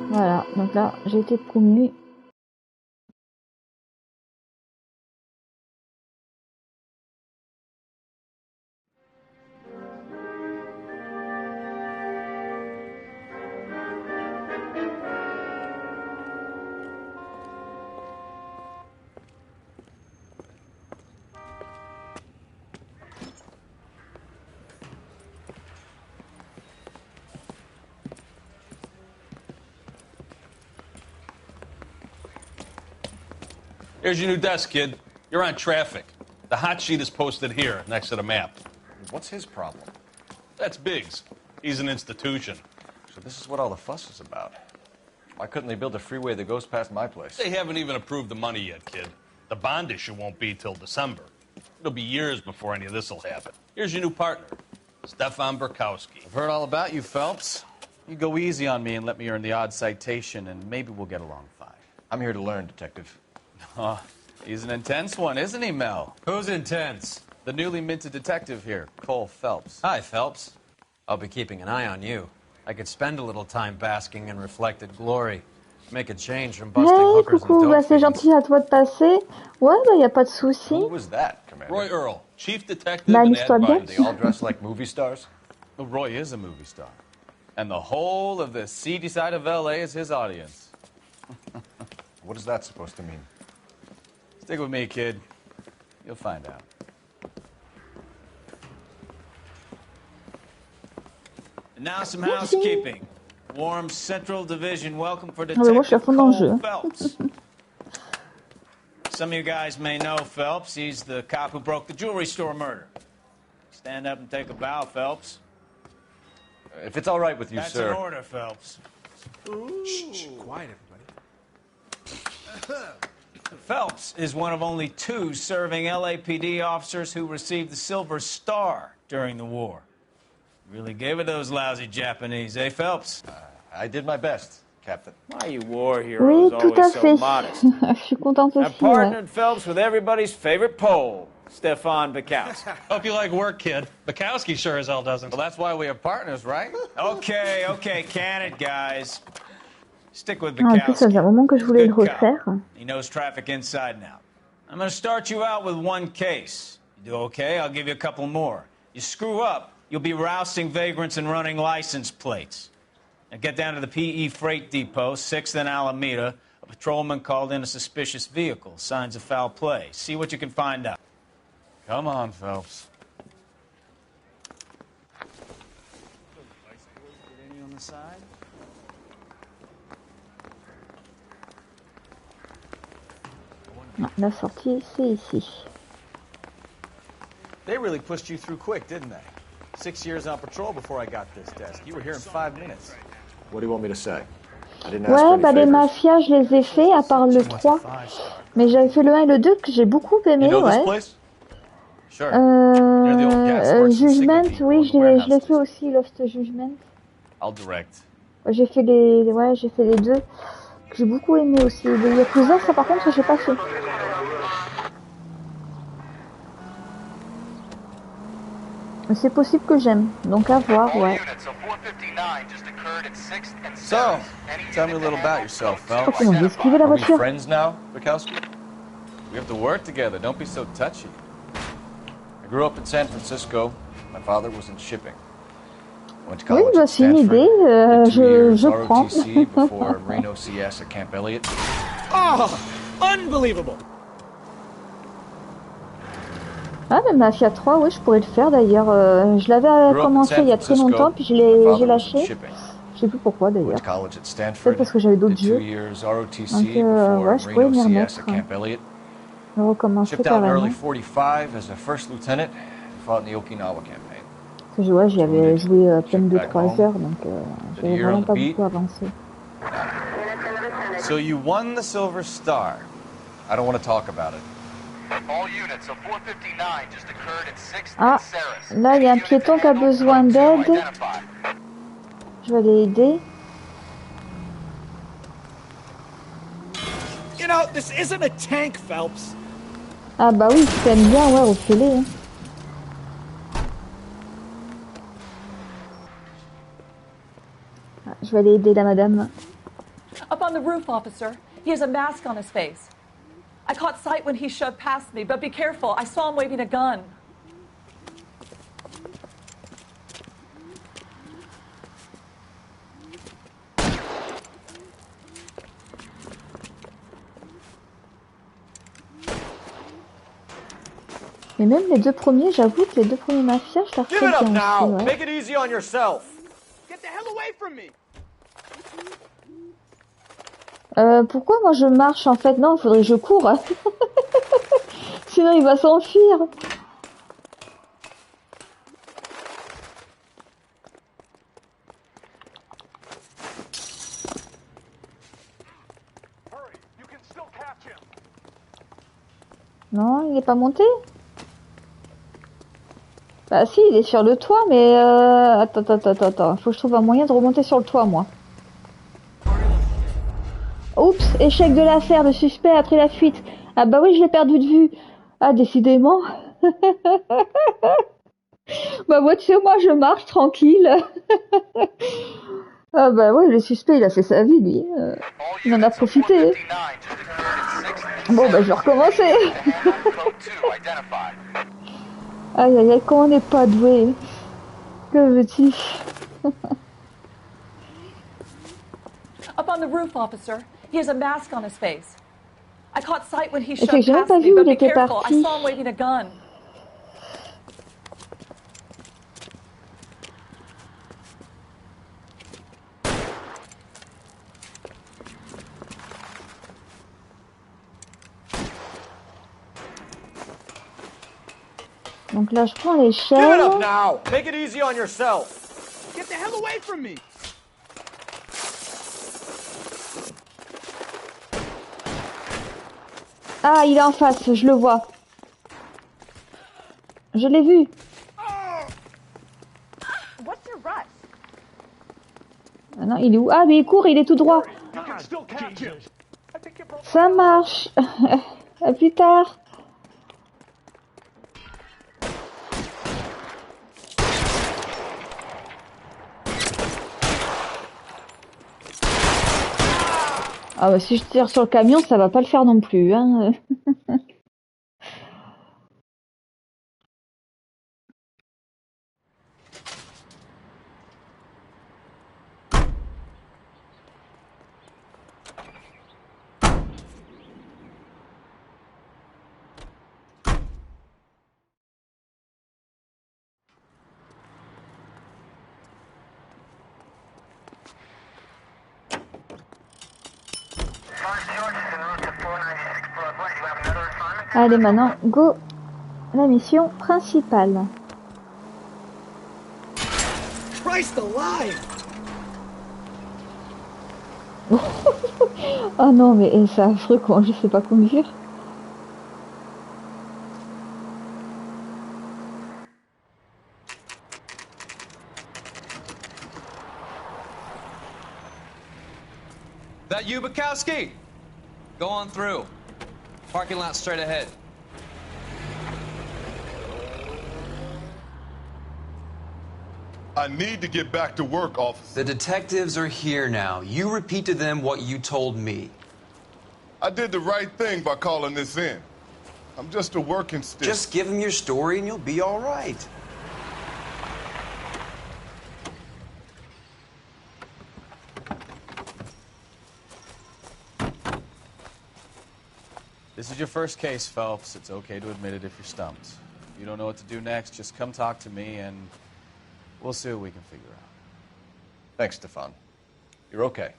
Voilà, donc là j'ai été promu. Here's your new desk, kid. You're on traffic. The hot sheet is posted here, next to the map. What's his problem? That's Biggs. He's an institution. So this is what all the fuss is about. Why couldn't they build a freeway that goes past my place? They haven't even approved the money yet, kid. The bond issue won't be till December. It'll be years before any of this will happen. Here's your new partner, Stefan Burkowski. I've heard all about you, Phelps. You go easy on me and let me earn the odd citation, and maybe we'll get along fine. I'm here to learn, Detective. Oh, he's an intense one, isn't he, Mel? Who's intense? The newly minted detective here, Cole Phelps. Hi, Phelps. I'll be keeping an eye on you. I could spend a little time basking in reflected glory. Make a change from busting Hey, hookers coucou, and bah dope c'est fiends. gentil à toi de passer. Ouais, bah y a pas de souci. Who was that, Commander? Roy Earl, chief detective Bah and amuse-toi bien. They all dress like movie stars? Well, Roy is a movie star. And the whole of the seedy side of L.A. is his audience. What is that supposed to mean? Stick with me, kid. You'll find out. And now some housekeeping. Warm Central Division welcome for Ah bah moi je suis à Detective fond dans le Cole jeu. Phelps. Some of you guys may know Phelps. He's the cop who broke the jewelry store murder. Stand up and take a bow, Phelps. If it's all right with you, That's sir. an order, Phelps. Shh, quiet, everybody. Phelps is one of only 2 serving LAPD officers who received the Silver Star during the war. Really gave it those lousy Japanese, eh, Phelps? I did my best, Captain. Why you war Oui, heroes tout à always so fait. modest? Je suis contente I aussi. Ouais. partnered Phelps with everybody's favorite Pole, Stefan Bukowski. Hope you like work, kid. Bukowski sure as hell doesn't. Well, that's why we have partners, right? Okay, can it, guys. Stick with Ah, en plus, ça Bukowski. faisait un moment que je voulais le Good cop. refaire. He knows traffic inside and out. I'm going to start you out with 1 case. You do okay, I'll give you a couple more. You screw up, you'll be rousting vagrants and running license plates. Now get down to the PE Freight Depot, 6th and Alameda. A patrolman called in a suspicious vehicle. Signs of foul play. See what you can find out. Come on, Phelps. On the side. Ah, la sortie, c'est ici. They really pushed you through quick, didn't they? 6 years on patrol before I got this desk. You were here in 5 minutes. What do you want me to say? I didn't ask for Ouais, any bah les favors. mafias, je les ai fait, à part le 3. Mais j'avais fait le 1 et le 2 que j'ai beaucoup aimé, You know this ouais. place? Sure. Near the old gas works and Judgment, signal oui, people in the je l'ai fait aussi, Lost Judgment. I'll direct. Ouais, j'ai fait les 2 que j'ai beaucoup aimé aussi. Le Yakuza, ça par contre, j'ai pas fait. C'est possible que j'aime, donc à voir, ouais. So, tell me a little about yourself, Je sais pas Phelps. comment j'ai esquivé la Are we voiture. friends now, Bukowski? We have to work together. Don't be so touchy. I grew up in San Francisco. My father was in shipping. I went to Oui, college bah, at c'est une Stanford. idée, Did 2 years je prends. ROTC before Reno CS at Camp Elliott. Oh, unbelievable! Ah, mais Mafia 3, oui, je pourrais le faire d'ailleurs. Je l'avais commencé il y a très longtemps, puis j'ai lâché. Je sais plus pourquoi d'ailleurs. Peut-être parce que j'avais d'autres jeux. Donc, ouais, je pourrais m'y remettre. Le recommencer Shipped out in carrément. early 45 as a first lieutenant and fought in the Okinawa campaign. Parce que ouais, j'y avais joué à peine 2-3 heures, donc j'avais vraiment pas beaucoup avancé. So you won the Silver Star. I don't want to talk about it. All units, a 459 just occurred at 6th Ah, and Sarris. là il y a un piéton qui a besoin d'aide. Je vais aller aider. You know, this isn't a tank, Phelps. Ah bah oui, si t'aimes bien, ouais, refais-les. Hein. Ah, je vais aller aider la madame. Up on the roof, officer. He has a mask on his face. I caught sight when he shoved past me, but be careful. I saw him waving a gun. Mais même les deux premiers, j'avoue que les deux premiers mafias, je la refais Give it up bien now! aussi, ouais. Make it easy on yourself! Get the hell away from me! Pourquoi moi je marche en fait? Non, il faudrait que je cours. Sinon il va s'enfuir. Non, il n'est pas monté? Bah si, il est sur le toit, mais attends. Faut que je trouve un moyen de remonter sur le toit, moi. Oups, échec de l'affaire, le suspect a pris la fuite. Ah bah oui, je l'ai perdu de vue. Ah, décidément. Bah moi, tu sais, moi je marche tranquille. Ah bah ouais, le suspect, il a fait sa vie, lui. Il en a profité. Bon bah je vais recommencer. Aïe aïe aïe, quand on n'est pas doué. Que veux-tu? Up on the roof, officer. He has a mask on his face. I caught sight when he C'est shoved que j'ai même past pas me, vu où but il be était careful. I parti. saw him waving a gun. Donc là, je prends Give it l'échelle. up now! Make it easy on yourself! Get the hell away from me! Ah, il est en face, je le vois. Je l'ai vu. What's your rush? Ah non, il est où? Ah, mais il court, il est tout droit. Ça marche. À plus tard. Ah bah si je tire sur le camion, ça va pas le faire non plus, hein. Allez, maintenant, go. La mission principale. Christ alive! Oh non, mais c'est affreux quand je sais pas conduire. That you, Bukowski? Go on through. Parking lot straight ahead. I need to get back to work, officer. The detectives are here now. You repeat to them what you told me. I did the right thing by calling this in. I'm just a working stiff. Just give him your story and you'll be all right. This is your first case, Phelps. It's okay to admit it if you're stumped. If you don't know what to do next, just come talk to me and we'll see what we can figure out. Thanks, Stefan. You're okay.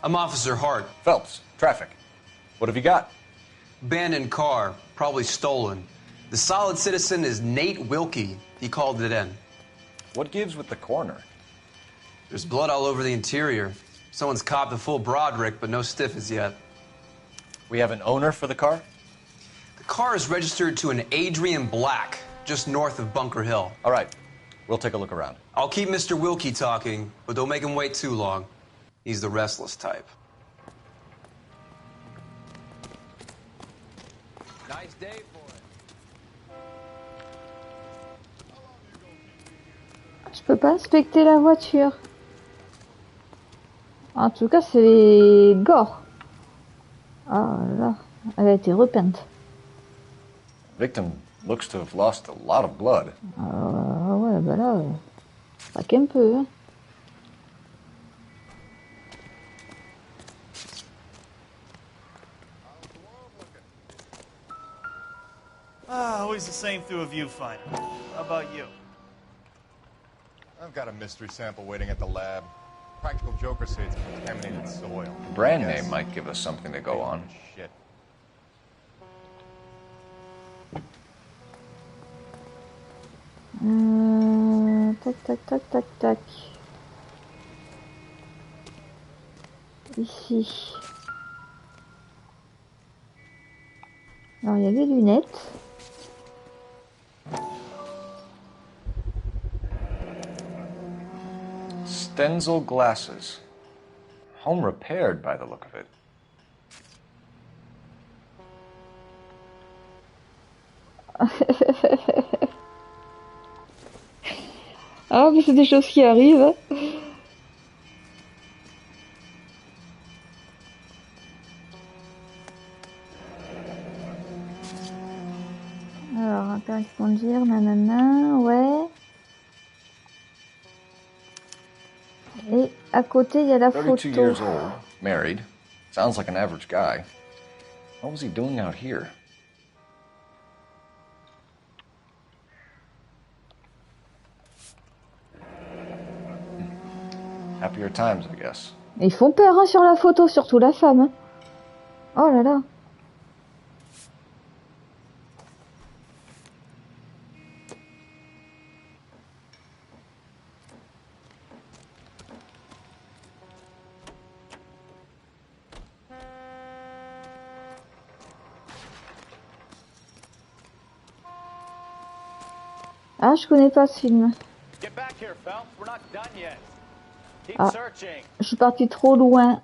I'm Officer Hart. Phelps, traffic. What have you got? Abandoned car, probably stolen. The solid citizen is Nate Wilkie. He called it in. What gives with the coroner? There's blood all over the interior. Someone's copped a full Broderick, but no stiff as yet. We have an owner for the car? The car is registered to an Adrian Black, just north of Bunker Hill. All right. We'll take a look around. I'll keep Mr. Wilkie talking, but don't make him wait too long. He's the restless type. Nice day for it. Je peux pas inspecter la voiture. En tout cas, c'est gore. Ah là, elle a été repeinte. Victim looks to have lost a lot of blood. Ah ouais, bah là, pas qu'un peu. Hein. Always the same through a viewfinder. How about you? I've got a mystery sample waiting at the lab. Practical Joker say it's contaminated soil. The brand name might give us something to go on. Shit. Tac. Ici. Alors, il y a les lunettes. Stenzel glasses. Home repaired by the look of it. Ah, mais c'est des choses qui arrivent. Hein. Alors, correspondre, nanana, ouais. Et à côté, il y a la 32 photo. years old, married. Sounds like an average guy. What was he doing out here? Happier times, I guess. Ils font peur hein, sur la photo, surtout la femme. Hein. Oh là là. Ah, je connais pas ce film. Ah, je suis partie trop loin.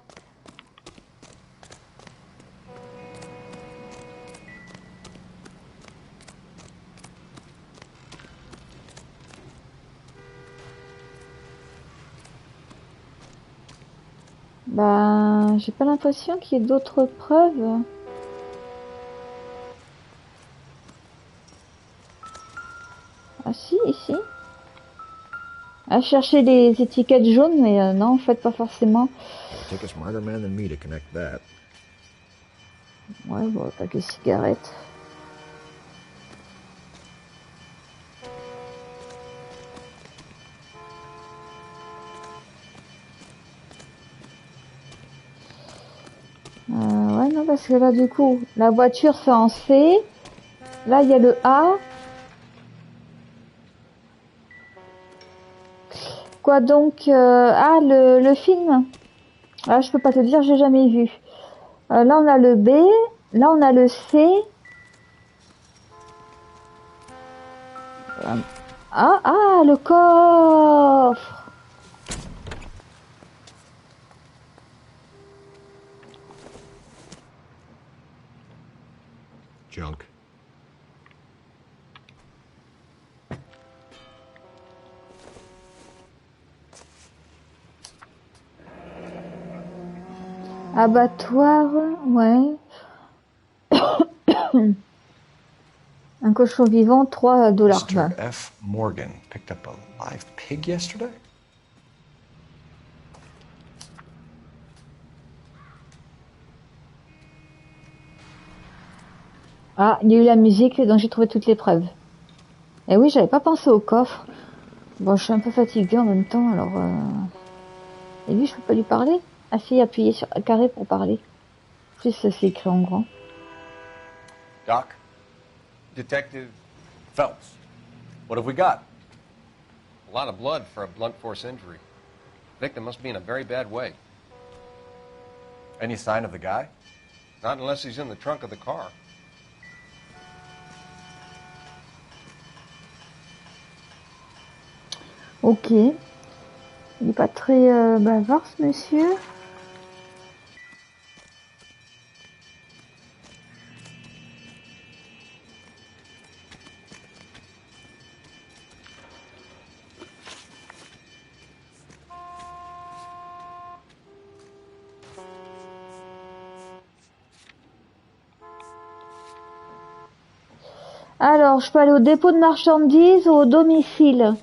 Ben, j'ai pas l'impression qu'il y ait d'autres preuves. Ah si, ici. À chercher les étiquettes jaunes, mais non, en fait, pas forcément. Take a smarter man than me to connect that. Ouais, bon, pas que cigarettes. Ouais, non, parce que là, du coup, la voiture, c'est en C. Là, il y a le A. Quoi donc ah, le film. Ah, je peux pas te dire, j'ai jamais vu. Là, on a le B. Là, on a le C. Ah, le coffre. Junk. Abattoir, ouais. Un cochon vivant, $3. Mr. F. Morgan picked up a live pig yesterday? Ah, il y a eu la musique, donc j'ai trouvé toutes les preuves. Et oui, j'avais pas pensé au coffre. Bon, je suis un peu fatiguée en même temps, alors... Et lui, je peux pas lui parler? Ah si, appuyer sur carré pour parler. En plus, c'est écrit en grand. Doc? Detective Phelps. What have we got? A lot of blood for a blunt force injury. Victim must be in a very bad way. Any sign of the guy? Not unless he's in the trunk of the car. Ok. Il n'est pas très bavard, ce monsieur. Alors, je peux aller au dépôt de marchandises ou au domicile?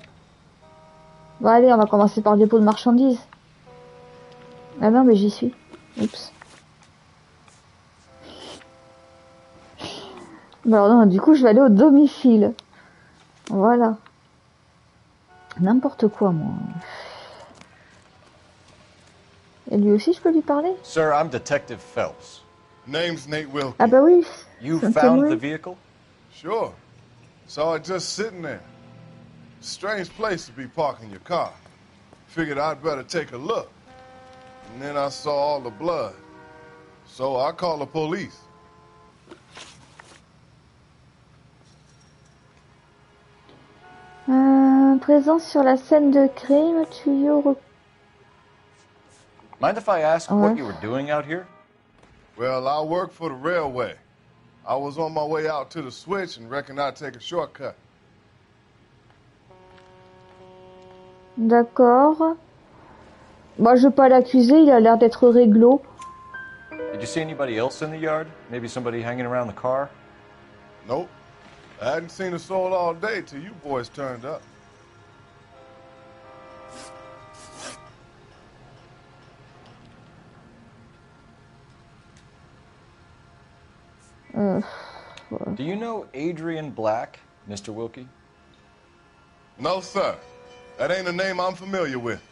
Bon, allez, on va commencer par le dépôt de marchandises. Ah non, mais j'y suis. Oups. Bon, alors non, du coup, je vais aller au domicile. Voilà. N'importe quoi, moi. Et lui aussi, je peux lui parler? Sir, I'm Detective Phelps. Name's Nate Wilkie. Ah bah oui. You found the vehicle? Sure. Saw it just sitting there. Strange place to be parking your car. Figured I'd better take a look. And then I saw all the blood. So I called the police. Présence sur la scène de crime, tuyau... Mind if I ask what you were doing out here? Well, I work for the railway. I was on my way out to the switch and reckoned I'd take a shortcut. D'accord. Moi, je veux pas l'accuser, il a l'air d'être réglo. Did you see anybody else in the yard? Maybe somebody hanging around the car? Nope. I hadn't seen a soul all day till you boys turned up. Do you know Adrian Black, Mr. Wilkie? No, sir. That ain't a name I'm familiar with.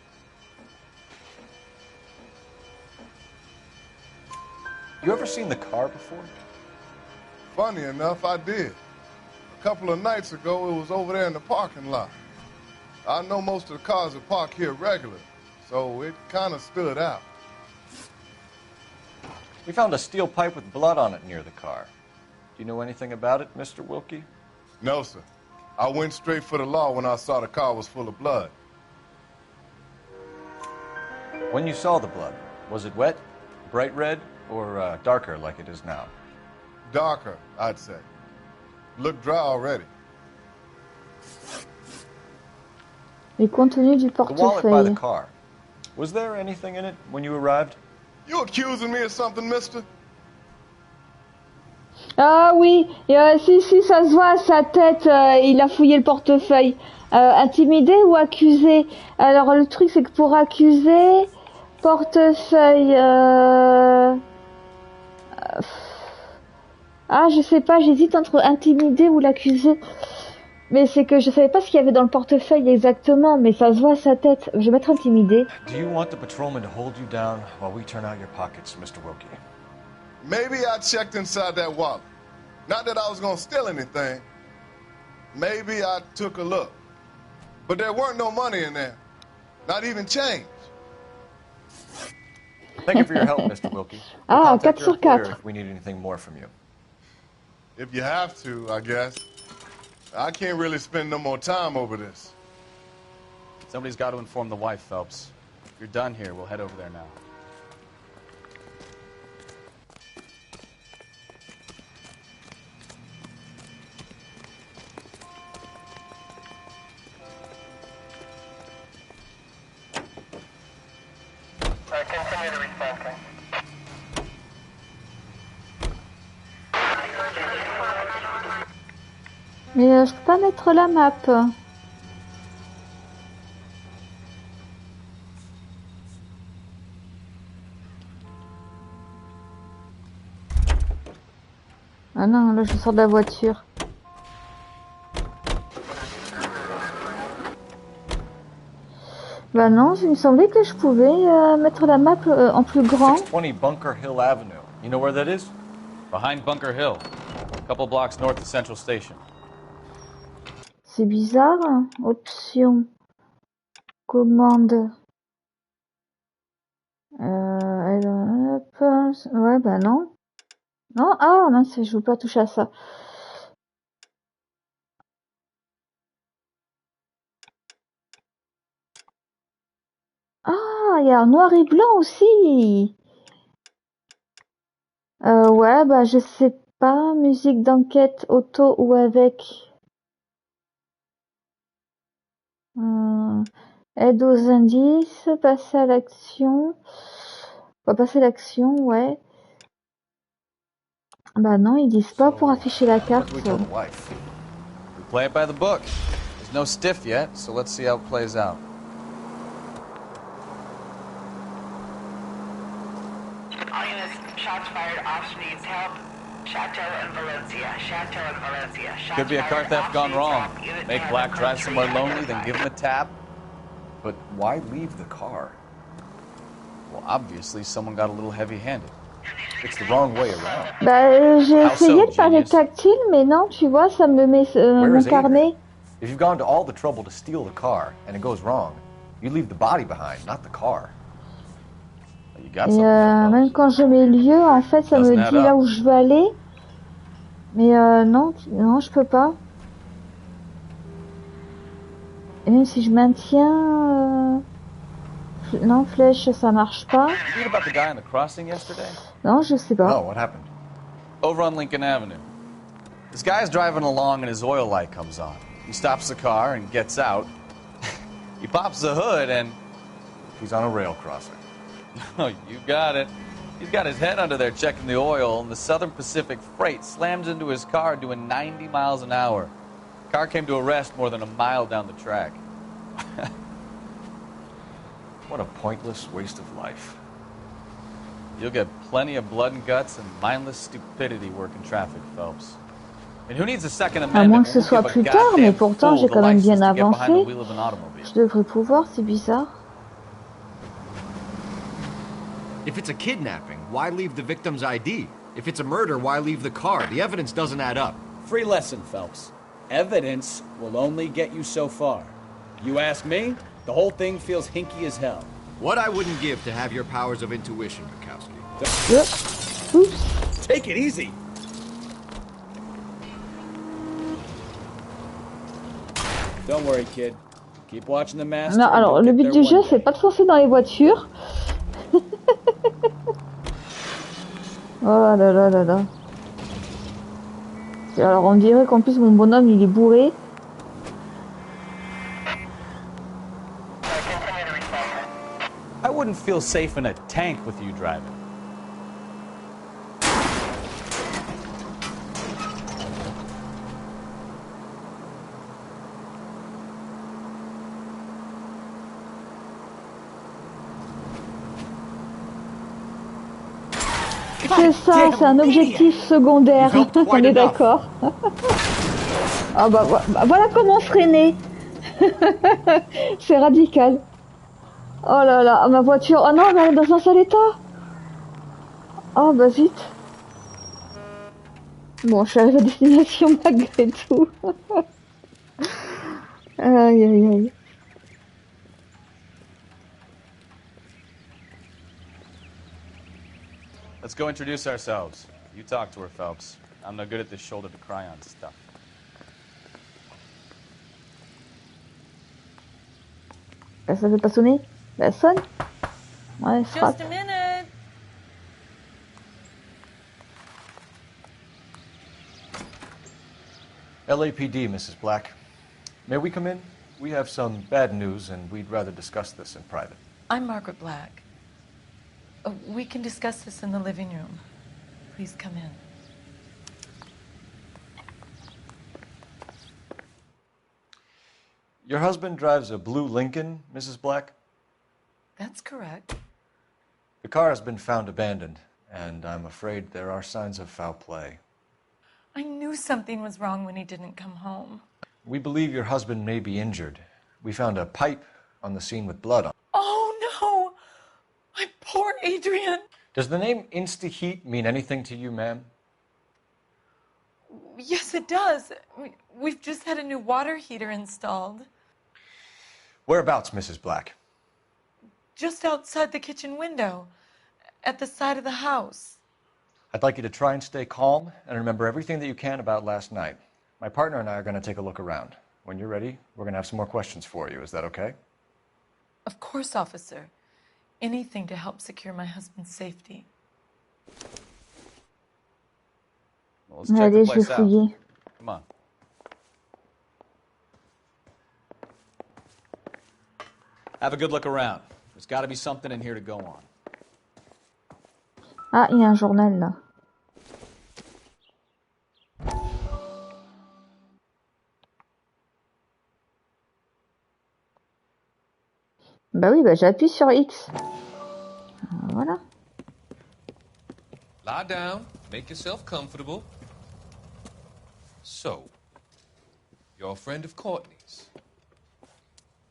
You ever seen the car before? Funny enough, I did. A couple of nights ago, it was over there in the parking lot. I know most of the cars are parked here regular, so it kind of stood out. We found a steel pipe with blood on it near the car. Do you know anything about it, Mr. Wilkie? No, sir. I went straight for the law when I saw the car was full of blood. When you saw the blood, was it wet, bright red, or darker like it is now? Darker, I'd say. Looked dry already. Les contenus du The wallet by the portefeuille. car. Was there anything in it when you arrived? You accusing me of something, mister? Ah oui, si, ça se voit à sa tête, il a fouillé le portefeuille. Intimidé ou accusé? Alors le truc c'est que pour accuser, portefeuille... Ah je sais pas, j'hésite entre intimidé ou l'accusé. Mais c'est que je savais pas ce qu'il y avait dans le portefeuille exactement, mais ça se voit à sa tête. Je vais mettre intimidé. Do you want the patrolman to hold you down while we turn out your pockets, Mr. Wilkie? Maybe I checked inside that wallet. Not that I was gonna steal anything. Maybe I took a look. But there weren't no money in there. Not even change. Thank you for your help, Mr. Wilkie. We'll Ah, contact 4 your sur 4. employer if we need anything more from you. If you have to, I guess. I can't really spend no more time over this. Somebody's got to inform the wife, Phelps. If you're done here, we'll head over there now. Continue to respond, King. Mais je peux pas mettre la map. Ah non, là je sors de la voiture. Bah non, il me semblait que je pouvais mettre la map en plus grand. 620 Bunker Hill Avenue. You know where that is? Behind Bunker Hill. A couple blocks north of Central Station. C'est bizarre. Option. Commande. Hop. Ouais, bah non. Non, ah mince, je veux pas toucher à ça. Ah, il y a un noir et blanc aussi. Ouais, bah je sais pas, musique d'enquête, auto ou avec. Aide aux indices, passer à l'action. On va passer l'action, ouais. Bah non, ils disent pas pour afficher la carte. We play it by the book. There's no stiff yet, so let's see how it plays out. All units, shots fired, officer needs help. Chateau and Valencia, Chateau and Valencia. Could be a car theft gone wrong. Make Black drive somewhere lonely, then give him a tab. But why leave the car? Well, obviously someone got a little heavy-handed. It's the wrong way around. Bah j'ai essayé de parler tactile, mais non, tu vois, ça me met mon carnet. If you've gone to all the trouble to steal the car and it goes wrong, you leave the body behind, not the car. Et même quand je mets lieu, en fait, ça me dit là où je veux aller. Mais non, non, je peux pas. Et même si je maintiens, non, flèche, ça marche pas. Non, je sais pas. Oh, what happened? Over on Lincoln Avenue. This guy's driving along and his oil light comes on. He stops the car and gets out. He pops the hood and he's on a rail crossing. Oh, you got it. He's got his head under there checking the oil, and the Southern Pacific Freight slams into his car doing 90 miles an hour. Car came to a rest more than a mile down the track. What a pointless waste of life. You'll get plenty of blood and guts and mindless stupidity working traffic, Phelps. And who needs a Second Amendment? À moins que ce soit plus tard, mais pourtant j'ai quand même bien avancé. Je devrais pouvoir, c'est bizarre. If it's a kidnapping, why leave the victim's ID? If it's a murder, why leave the car? The evidence doesn't add up. Free lesson, Phelps. Evidence will only get you so far. You ask me, the whole thing feels hinky as hell. What I wouldn't give to have your powers of intuition, Bukowski. Oops. Take it easy. Don't worry, kid. Keep watching the master. Non, alors le but du jeu, c'est pas de foncer dans les voitures. Oh là là là là. Alors on dirait qu'en plus mon bonhomme il est bourré. I wouldn't feel safe in a tank with you driving. C'est ça, c'est un objectif secondaire, on est d'accord. Ah bah voilà comment freiner. C'est radical. Oh là là, ma voiture, oh non, elle est dans un sale état. Oh bah vite. Bon, je suis arrivée à destination malgré tout. Aïe aïe aïe. Let's go introduce ourselves. You talk to her, Phelps. I'm no good at this shoulder to cry on stuff. Ça fait pas sonner? Bah sonne. Ouais, frappe. Just a minute. LAPD, Mrs. Black. May we come in? We have some bad news and we'd rather discuss this in private. I'm Margaret Black. We can discuss this in the living room. Please come in. Your husband drives a blue Lincoln, Mrs. Black? That's correct. The car has been found abandoned, and I'm afraid there are signs of foul play. I knew something was wrong when he didn't come home. We believe your husband may be injured. We found a pipe on the scene with blood on it. Oh, no! My poor Adrian! Does the name Insta-Heat mean anything to you, ma'am? Yes, it does. We've just had a new water heater installed. Whereabouts, Mrs. Black? Just outside the kitchen window, at the side of the house. I'd like you to try and stay calm and remember everything that you can about last night. My partner and I are going to take a look around. When you're ready, we're going to have some more questions for you. Is that okay? Of course, officer. Anything to help secure my husband's safety. Well, let's check the place out. Come on. Have a good look around. There's got to be something in here to go on. Ah, il y a un journal là. Bah oui, bah j'appuie sur X. Voilà. Lie down, make yourself comfortable. So, you're a friend of Courtney's?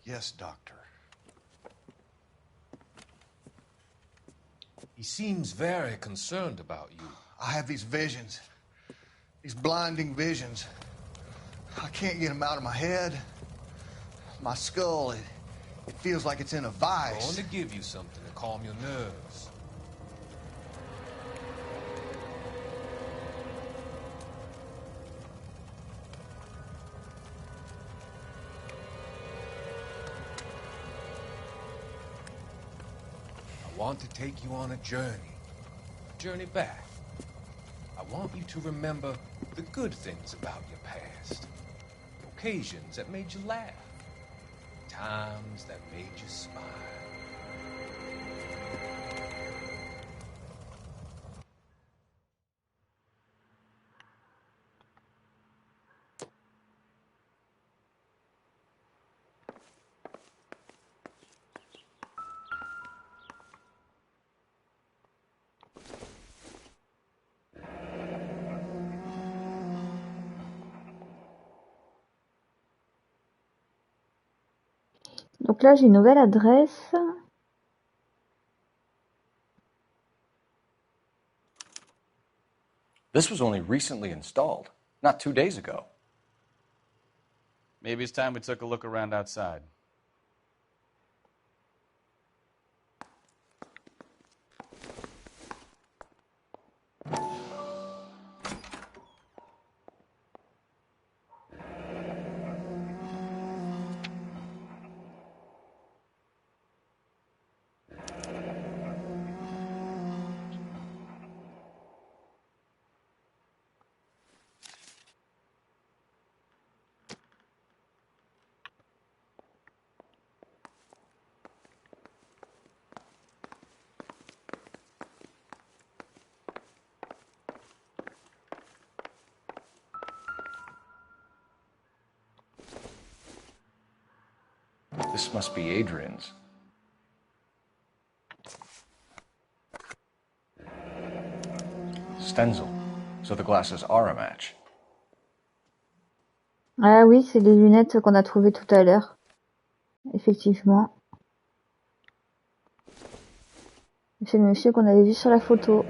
Yes, Doctor. He seems very concerned about you. I have these visions. These blinding visions. I can't get them out of my head. My skull, it feels like it's in a vice. I'm going to give you something to calm your nerves. I want to take you on a journey back. I want you to remember the good things about your past, occasions that made you laugh, times that made you smile. Donc là, j'ai une nouvelle adresse. This was only recently installed, not 2 days ago. Maybe it's time we took a look around outside. This must be Adrian's. Stenzel. So the glasses are a match. Ah oui, c'est les lunettes qu'on a trouvées tout à l'heure. Effectivement. C'est le monsieur qu'on avait vu sur la photo.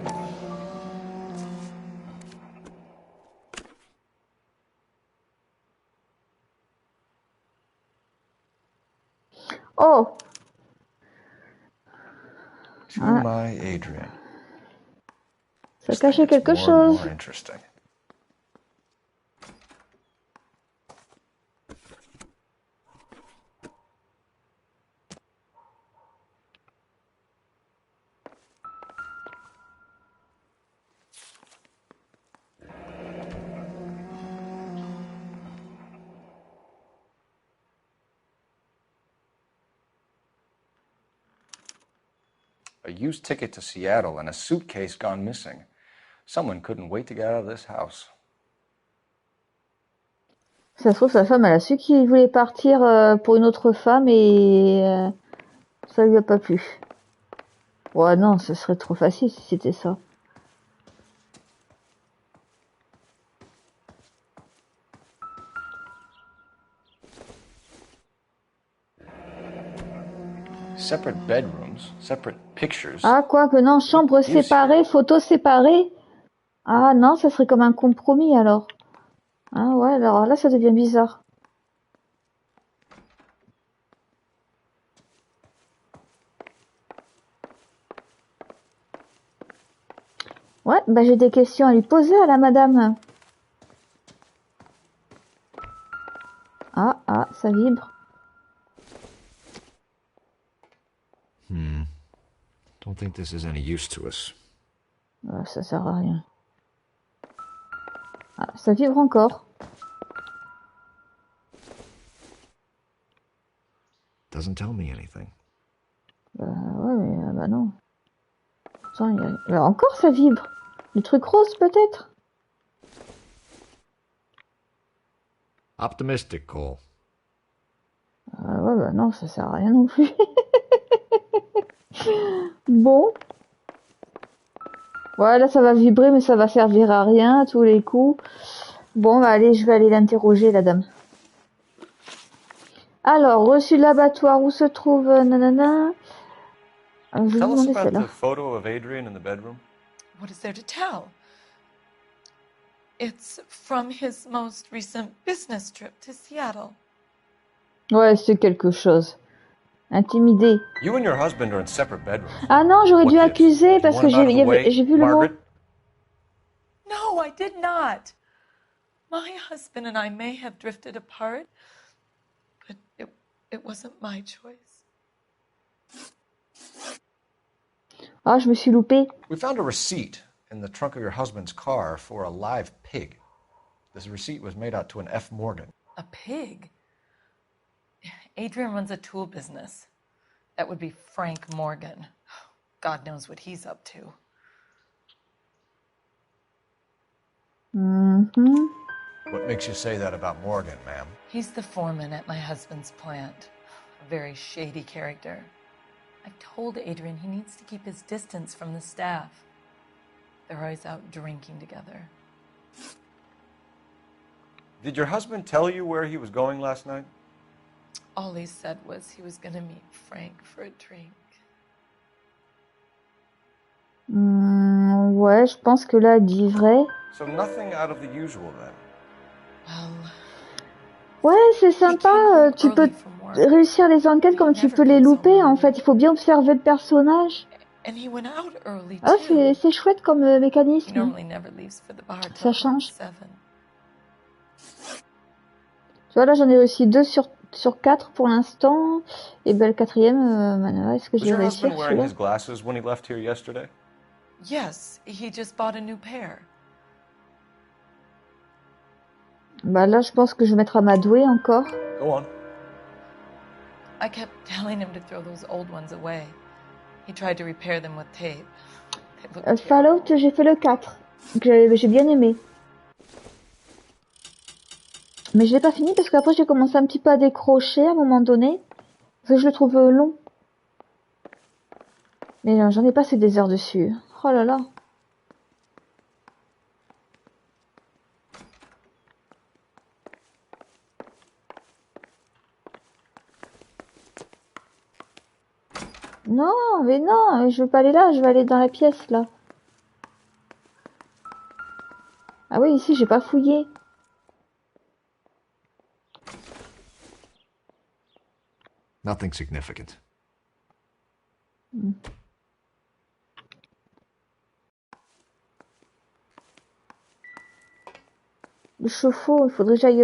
Oh! To my Adrian. Ça cachait quelque chose. More interesting. A used ticket to Seattle and a suitcase gone missing. Someone couldn't wait to get out of this house. Ça se trouve, sa femme, elle a su qu'il voulait partir pour une autre femme et ça lui a pas plu. Ouais, non, ce serait trop facile si c'était ça. Separate bedrooms, separate pictures. Ah, quoi que non, chambre séparée, photos séparées. Ah non, ça serait comme un compromis alors. Ah ouais, alors là, ça devient bizarre. Ouais, bah j'ai des questions à lui poser à la madame. Ah, ça vibre. Don't think this is any use to us. Ça sert à rien. Ah, ça vibre encore. Doesn't tell me anything. Bah ouais, mais bah non. Attends, bah, encore ça vibre. Le truc rose peut-être. Optimistic, Cole. Ouais, bah non, ça sert à rien non plus. Bon. Ouais, là ça va vibrer, mais ça va servir à rien à tous les coups. Bon, bah allez, je vais aller l'interroger, la dame. Alors, reçu de l'abattoir, où se trouve nanana. Je vais vous demander celle-là. The photo of Adrian in the bedroom. What is there to tell? It's from his most recent business trip to Seattle. Ouais, c'est quelque chose. Intimidé. You and your husband are in separate bedrooms. Ah non, j'aurais dû accuser parce que j'ai vu le mot. No, I did not. My husband and I may have drifted apart, but it wasn't my choice. Ah, je me suis loupée. We found a receipt in the trunk of your husband's car for a live pig. This receipt was made out to an F. Morgan. A pig? Adrian runs a tool business. That would be Frank Morgan. God knows what he's up to. What makes you say that about Morgan, ma'am? He's the foreman at my husband's plant. A very shady character. I've told Adrian he needs to keep his distance from the staff. They're always out drinking together. Did your husband tell you where he was going last night? All he said was he was going to meet Frank for a drink. Ouais, je pense que là, elle dit vrai. So nothing out of the usual then. Ouais, c'est sympa. Tu peux réussir les enquêtes comme tu peux les louper. En fait, il faut bien observer le personnage. Ah, c'est chouette comme mécanisme. Ça change. Tu vois, là, j'en ai réussi 2 sur 4 pour l'instant. Et ben, le quatrième, est-ce que je vais réussir celui-là? Yes, he just bought a new pair. Bah là, je pense que je vais mettre à m'adouer encore. Go on. I kept telling him to throw those old ones away. He tried to repair them with tape. Fallout, j'ai fait le 4. J'ai bien aimé. Mais je l'ai pas fini parce qu'après j'ai commencé un petit peu à décrocher à un moment donné. Parce que je le trouve long. Mais non, j'en ai passé des heures dessus. Oh là là. Non, mais non, je veux pas aller là, je vais aller dans la pièce là. Ah oui, ici j'ai pas fouillé. Nothing significant. Le chauffe-eau, il faudrait que j'aille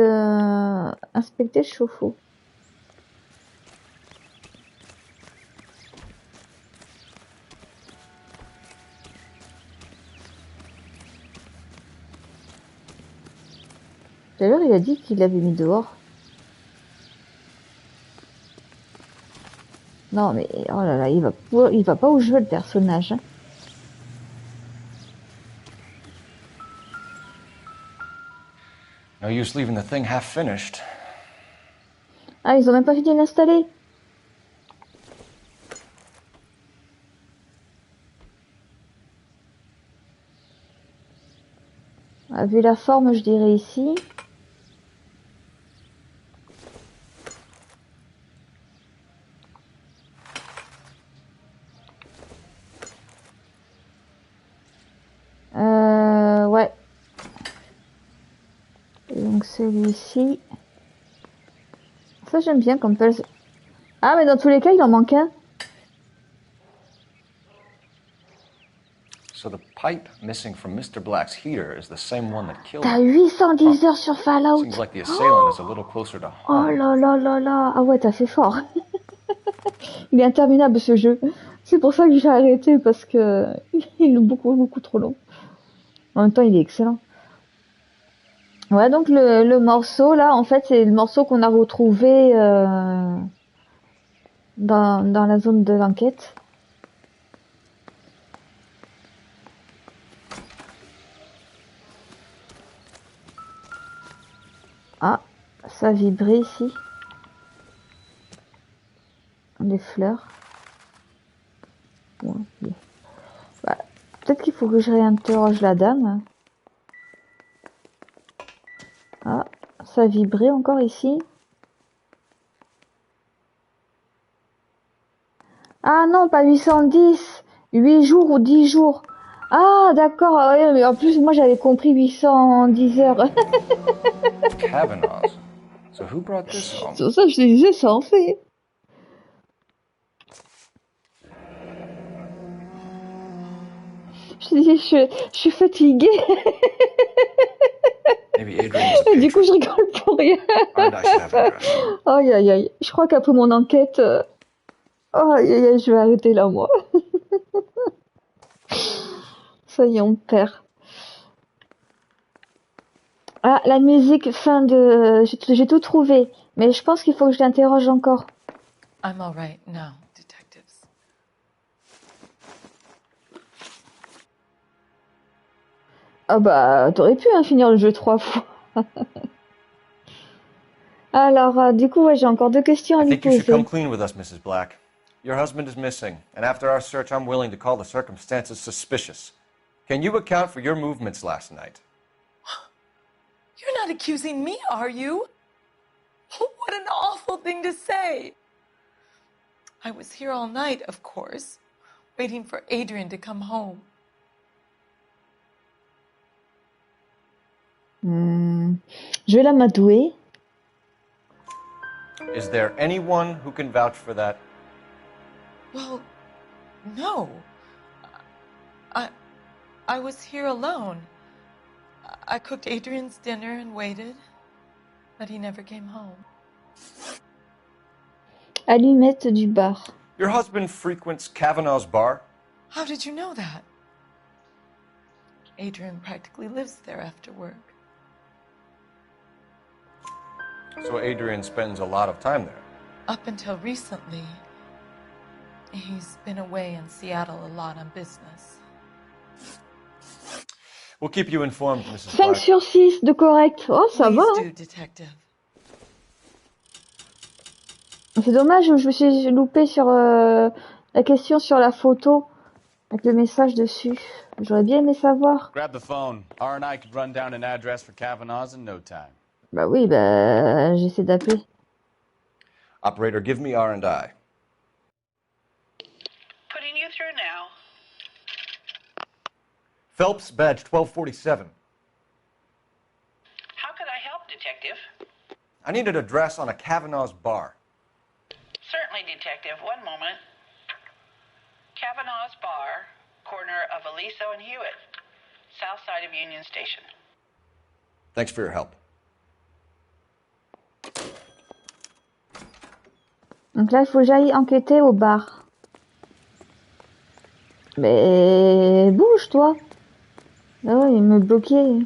inspecter le chauffe-eau. Tout à l'heure, il a dit qu'il l'avait mis dehors. Non, mais oh là là, il va pas où je veux le personnage. Hein. No use leaving the thing half finished. Ah, ils ont même pas fini de l'installer. Ah, vu la forme, je dirais ici. Ouais. Et donc celui-ci. Ça j'aime bien comme pelle. Ah mais dans tous les cas il en manque un. So the pipe missing from Mr. Black's heater is the same one that killed T'as him. 810 heures sur Fallout. Seems like the assailant is a little closer to Oh home. là là là là. Ah ouais, t'as fait fort. Il est interminable ce jeu. C'est pour ça que j'ai arrêté parce que il est beaucoup trop long. En même temps, il est excellent. Ouais, donc le morceau là, en fait, c'est le morceau qu'on a retrouvé dans la zone de l'enquête. Ah, ça vibrait ici. Les fleurs. Ouais, bah, peut-être qu'il faut que je réinterroge la dame. Ah, ça vibrait encore ici. Ah non, pas 810. 8 jours ou 10 jours. Ah, d'accord. Ouais, mais en plus, moi, j'avais compris 810 heures. Kavanaugh's. So who brought this home? C'est pour ça que je te disais, ça en fait. Je te dis, je suis fatiguée. Du coup, je rigole pour rien. Aïe, aïe, aïe. Je crois qu'après mon enquête, aïe, aïe, aïe, je vais arrêter là, moi. Ça y est, on perd. Ah, la musique, fin de... J'ai tout trouvé. Mais je pense qu'il faut que je l'interroge encore. I'm all right now, detectives. Ah bah, t'aurais pu finir le jeu 3 fois. Alors, du coup, ouais, j'ai encore 2 questions à lui poser. I think you should come clean with us, Mrs. Black. Your husband is missing, and after our search, I'm willing to call the circumstances suspicious. Can you account for your movements last night? You're not accusing me, are you? What an awful thing to say. I was here all night, of course, waiting for Adrian to come home. Je vais l'amadouer. Is there anyone who can vouch for that? Well, no. I was here alone. I cooked Adrian's dinner and waited, but he never came home. Allumette du bar. Your husband frequents Kavanaugh's bar? How did you know that? Adrian practically lives there after work. So Adrian spends a lot of time there? Up until recently, he's been away in Seattle a lot on business. We'll keep you informed, Mrs. 5 Black. sur 6 de correct. Oh, ça va. Please do, detective. C'est dommage, je me suis loupée sur la question sur la photo avec le message dessus. J'aurais bien aimé savoir. Grab the phone. R&I could run down an address for Kavanaugh's in no time. Bah oui, bah j'essaie d'appeler. Operator, give me R&I. Putting you through now. Phelps, badge 1247. How could I help, Detective? I need an address on a Kavanaugh's bar. Certainly, Detective. One moment. Kavanaugh's Bar, corner of Aliso and Hewitt, south side of Union Station. Thanks for your help. Donc là, il faut que j'aille enquêter au bar. Mais bouge, toi. Ah ouais, il me bloquait.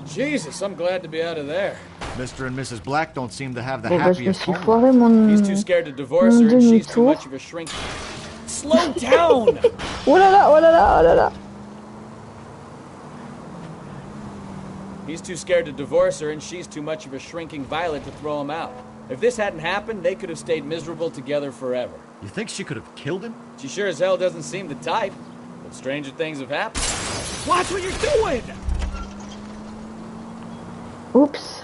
Jesus, I'm glad to be out of there. Mr. and Mrs. Black don't seem to have the Bon, bah, je me happiest suis home foiré mon He's too scared to divorce her, and she's too much of a shrink. Slow down! Oh là là, oh là là, oh là là. He's too scared to divorce her, and she's too much of a shrinking violet to throw him out. If this hadn't happened, they could have stayed miserable together forever. You think she could have killed him? She sure as hell doesn't seem the type, but stranger things have happened. Watch what you're doing! Oups.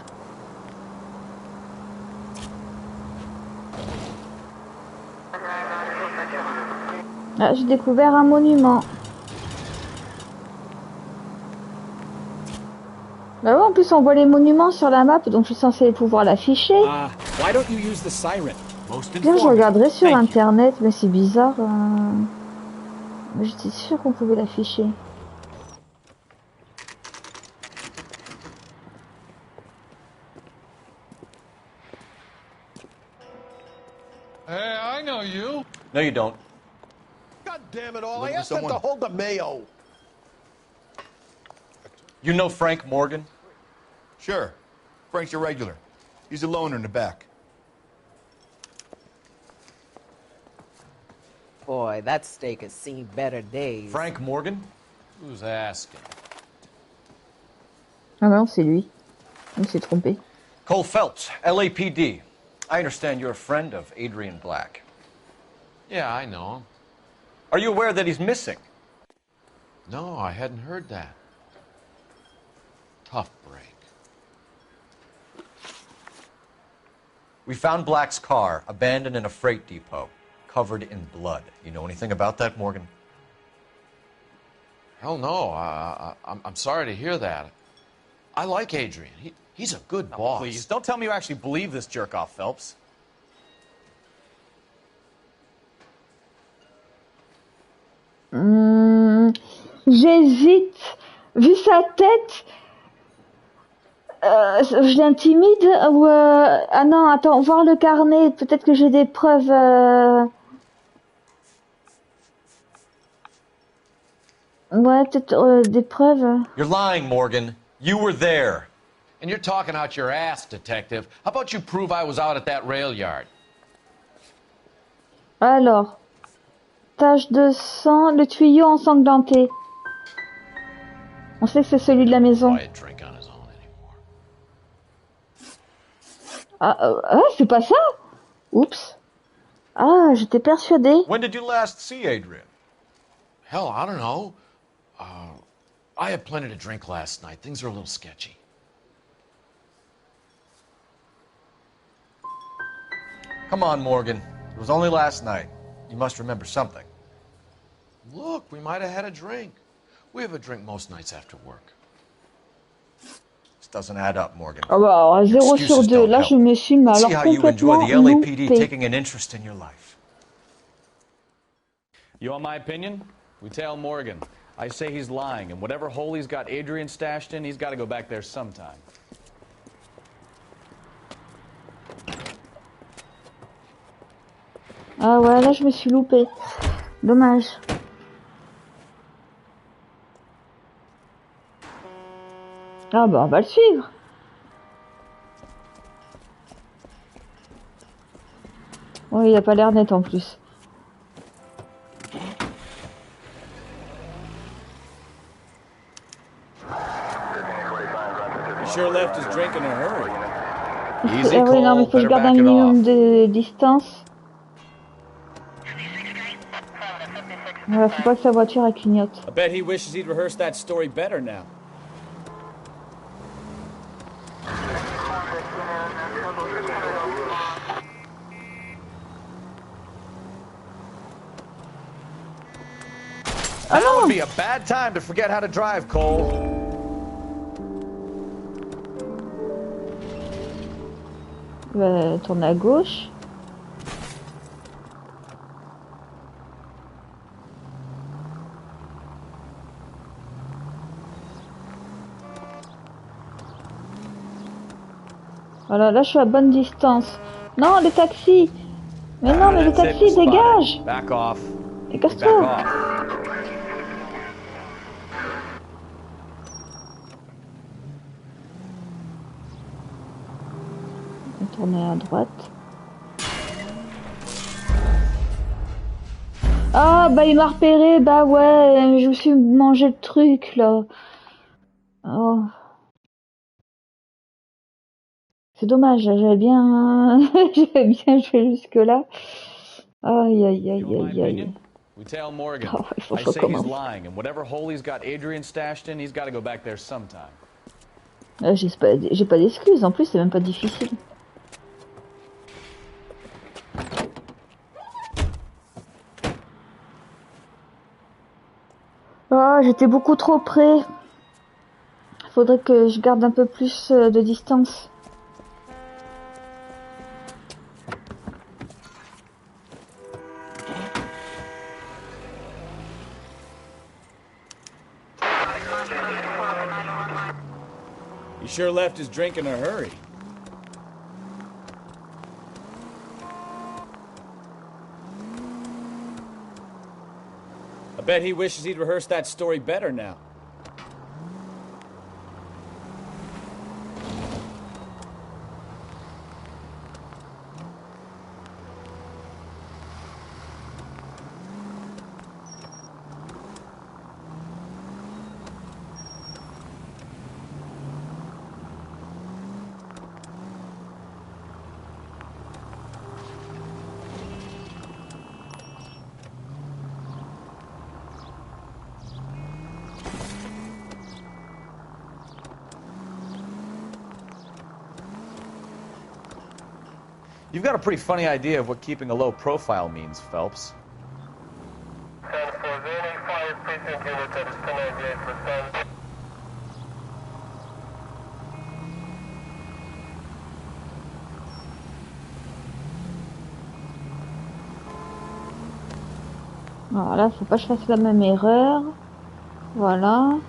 Ah, j'ai découvert un monument. Bah ouais, en plus on voit les monuments sur la map, donc je suis censée pouvoir l'afficher. Why don't you use the siren? Bien, je regarderai sur internet, mais c'est bizarre. J'étais sûre qu'on pouvait l'afficher. Hey, I know you. No, you don't. God damn it all, I asked them to hold the mayo. You know Frank Morgan? Sure. Frank's your regular. He's a loner in the back. Boy, that steak has seen better days. Frank Morgan? Who's asking? Ah non, c'est lui. Il s'est trompé. Cole Phelps, LAPD. I understand you're a friend of Adrian Black. Yeah, I know him. Are you aware that he's missing? No, I hadn't heard that. Tough break. We found Black's car abandoned in a freight depot, covered in blood. You know anything about that, Morgan? Hell no. I'm sorry to hear that. I like Adrian. He's a good boss. Please, don't tell me you actually believe this jerk-off, Phelps. J'hésite. Vu sa tête, je l'intimide ou... Ah non, attends, voir le carnet. Peut-être que j'ai des preuves... Ouais, peut-être des preuves. You're lying, Morgan. You were there. And you're talking out your ass, detective. How about you prove I was out at that rail yard? Alors, tache de sang, le tuyau ensanglanté. On sait que c'est celui de la maison. Ah, c'est pas ça? Oups. Ah, j'étais persuadée. When did you last see Adrian? Hell, I don't know. I had plenty to drink last night. Things are a little sketchy. Come on, Morgan. It was only last night. You must remember something. Look, we might have had a drink. We have a drink most nights after work. This doesn't add up, Morgan. Ah bah, 0 sur 2. Là, je me suis alors See how you enjoy the LAPD taking an interest in your life. You want my opinion? We tail Morgan. I say he's lying, and whatever hole he's got Adrian stashed in, he's got to go back there sometime. Ah ouais, là, je me suis loupée. Dommage. Ah bah, on va le suivre. Oui, il a pas l'air net en plus. He sure left his drink in a hurry. Easy, Cole. Non, mais faut que je garde un minimum de distance. Faut pas que sa voiture elle clignote. I bet he wishes he'd rehearsed that story better now. That would be a bad time to forget how to drive, Cole. Tourne à gauche. Voilà, là je suis à bonne distance. Non, les taxis. Mais non, mais les taxis, dégage. Back off. Et casse-toi. Tourner à droite. Ah bah il m'a repéré, bah ouais, je me suis mangé le truc là. Oh. C'est dommage, j'avais bien joué jusque là. Aïe aïe aïe aïe aïe. We tell Morgan. Oh, il faut I say he's recommencer. lying, and whatever hole he's got Adrian stashed in, he's got to go back there sometime. J'ai pas d'excuses, en plus c'est même pas difficile. Ah, j'étais beaucoup trop près. Faudrait que je garde un peu plus de distance. He sure left his drink in a hurry. I bet he wishes he'd rehearsed that story better now. You've got a pretty funny idea of what keeping a low profile means, Phelps. Alors là, faut pas que je fasse la même erreur. Voilà.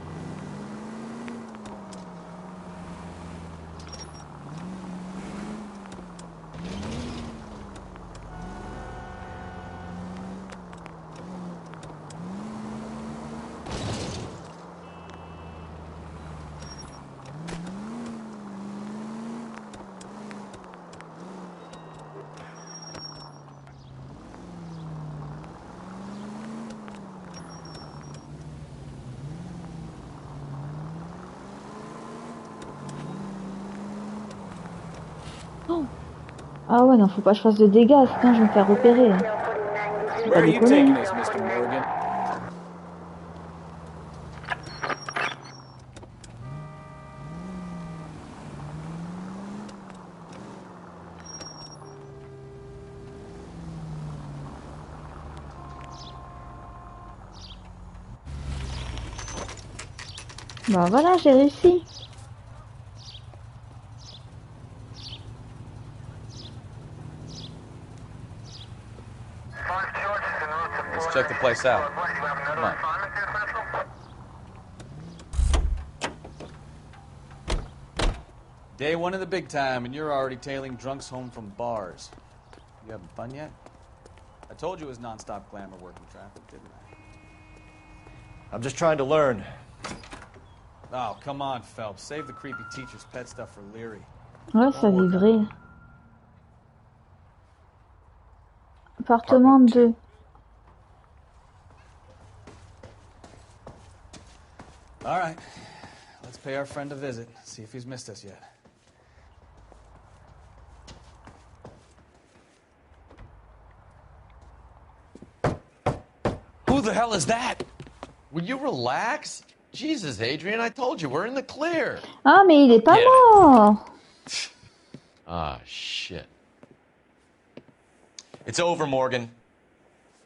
Ah ouais, non, faut pas que je fasse de dégâts, sinon je vais me faire repérer. Where are you taking us, Mr. Morgan? Bah voilà, j'ai réussi. Let's check the place out. Come on. Day one of the big time, and you're already tailing drunks home from bars. You having fun yet? I told you it was non-stop glamour working traffic, didn't I? I'm just trying to learn. Oh, come on, Phelps. Save the creepy teacher's pet stuff for Leary. Ouais, ça vibrait. Appartement 2. All right. Let's pay our friend a visit. See if he's missed us yet. Who the hell is that? Will you relax? Jesus, Adrian, I told you, we're in the clear. Ah, mais il est pas mort. Ah, shit. It's over, Morgan.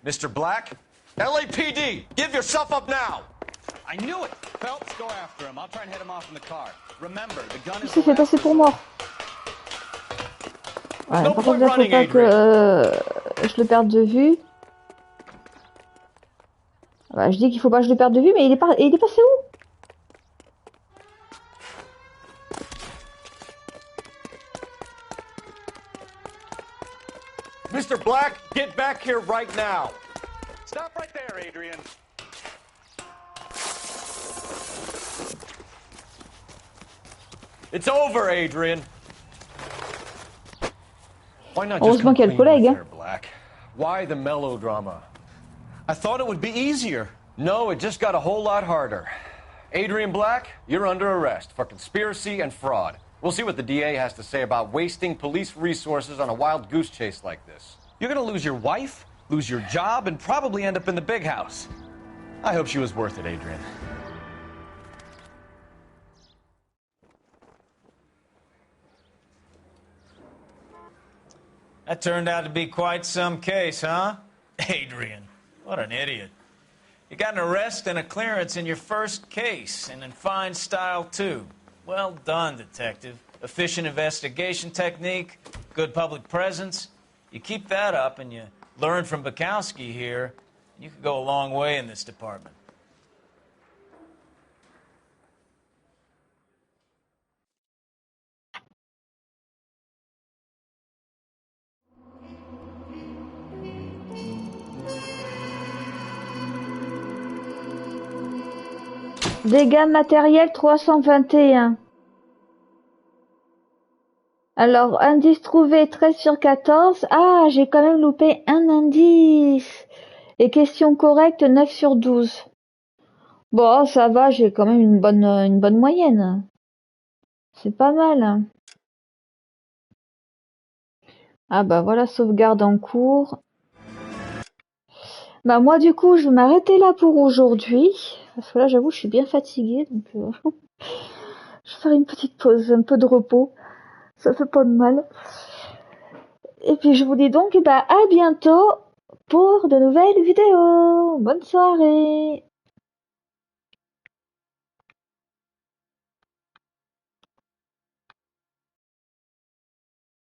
Mr. Black, LAPD, give yourself up now. I knew it. Phelps, go after him. I'll try and hit him off in the car. Remember, the gun Il is s'est fait passer pour mort. Ouais, par contre, là, faut pas que je le perde de vue. Bah, je dis qu'il faut pas que je le perde de vue, mais il est passé où? Mr. Black, get back here right now. Stop right there, Adrian. It's over, Adrian. Heureusement qu'il y a le collègue. Hein. Why the melodrama? I thought it would be easier. No, it just got a whole lot harder. Adrian Black, you're under arrest for conspiracy and fraud. We'll see what the DA has to say about wasting police resources on a wild goose chase like this. You're gonna lose your wife, lose your job, and probably end up in the big house. I hope she was worth it, Adrian. That turned out to be quite some case, huh? Adrian, what an idiot. You got an arrest and a clearance in your first case, and in fine style, too. Well done, detective. Efficient investigation technique, good public presence. You keep that up and you learn from Bukowski here, you could go a long way in this department. Dégâts matériels 321. Alors, indice trouvé 13 sur 14. Ah, j'ai quand même loupé un indice. Et question correcte 9 sur 12. Bon, ça va, j'ai quand même une bonne moyenne. C'est pas mal. Ah bah voilà, sauvegarde en cours. Bah moi du coup, je vais m'arrêter là pour aujourd'hui. Parce que là, j'avoue, je suis bien fatiguée. Donc, je vais faire une petite pause, un peu de repos. Ça fait pas de mal. Et puis je vous dis donc à bientôt pour de nouvelles vidéos. Bonne soirée.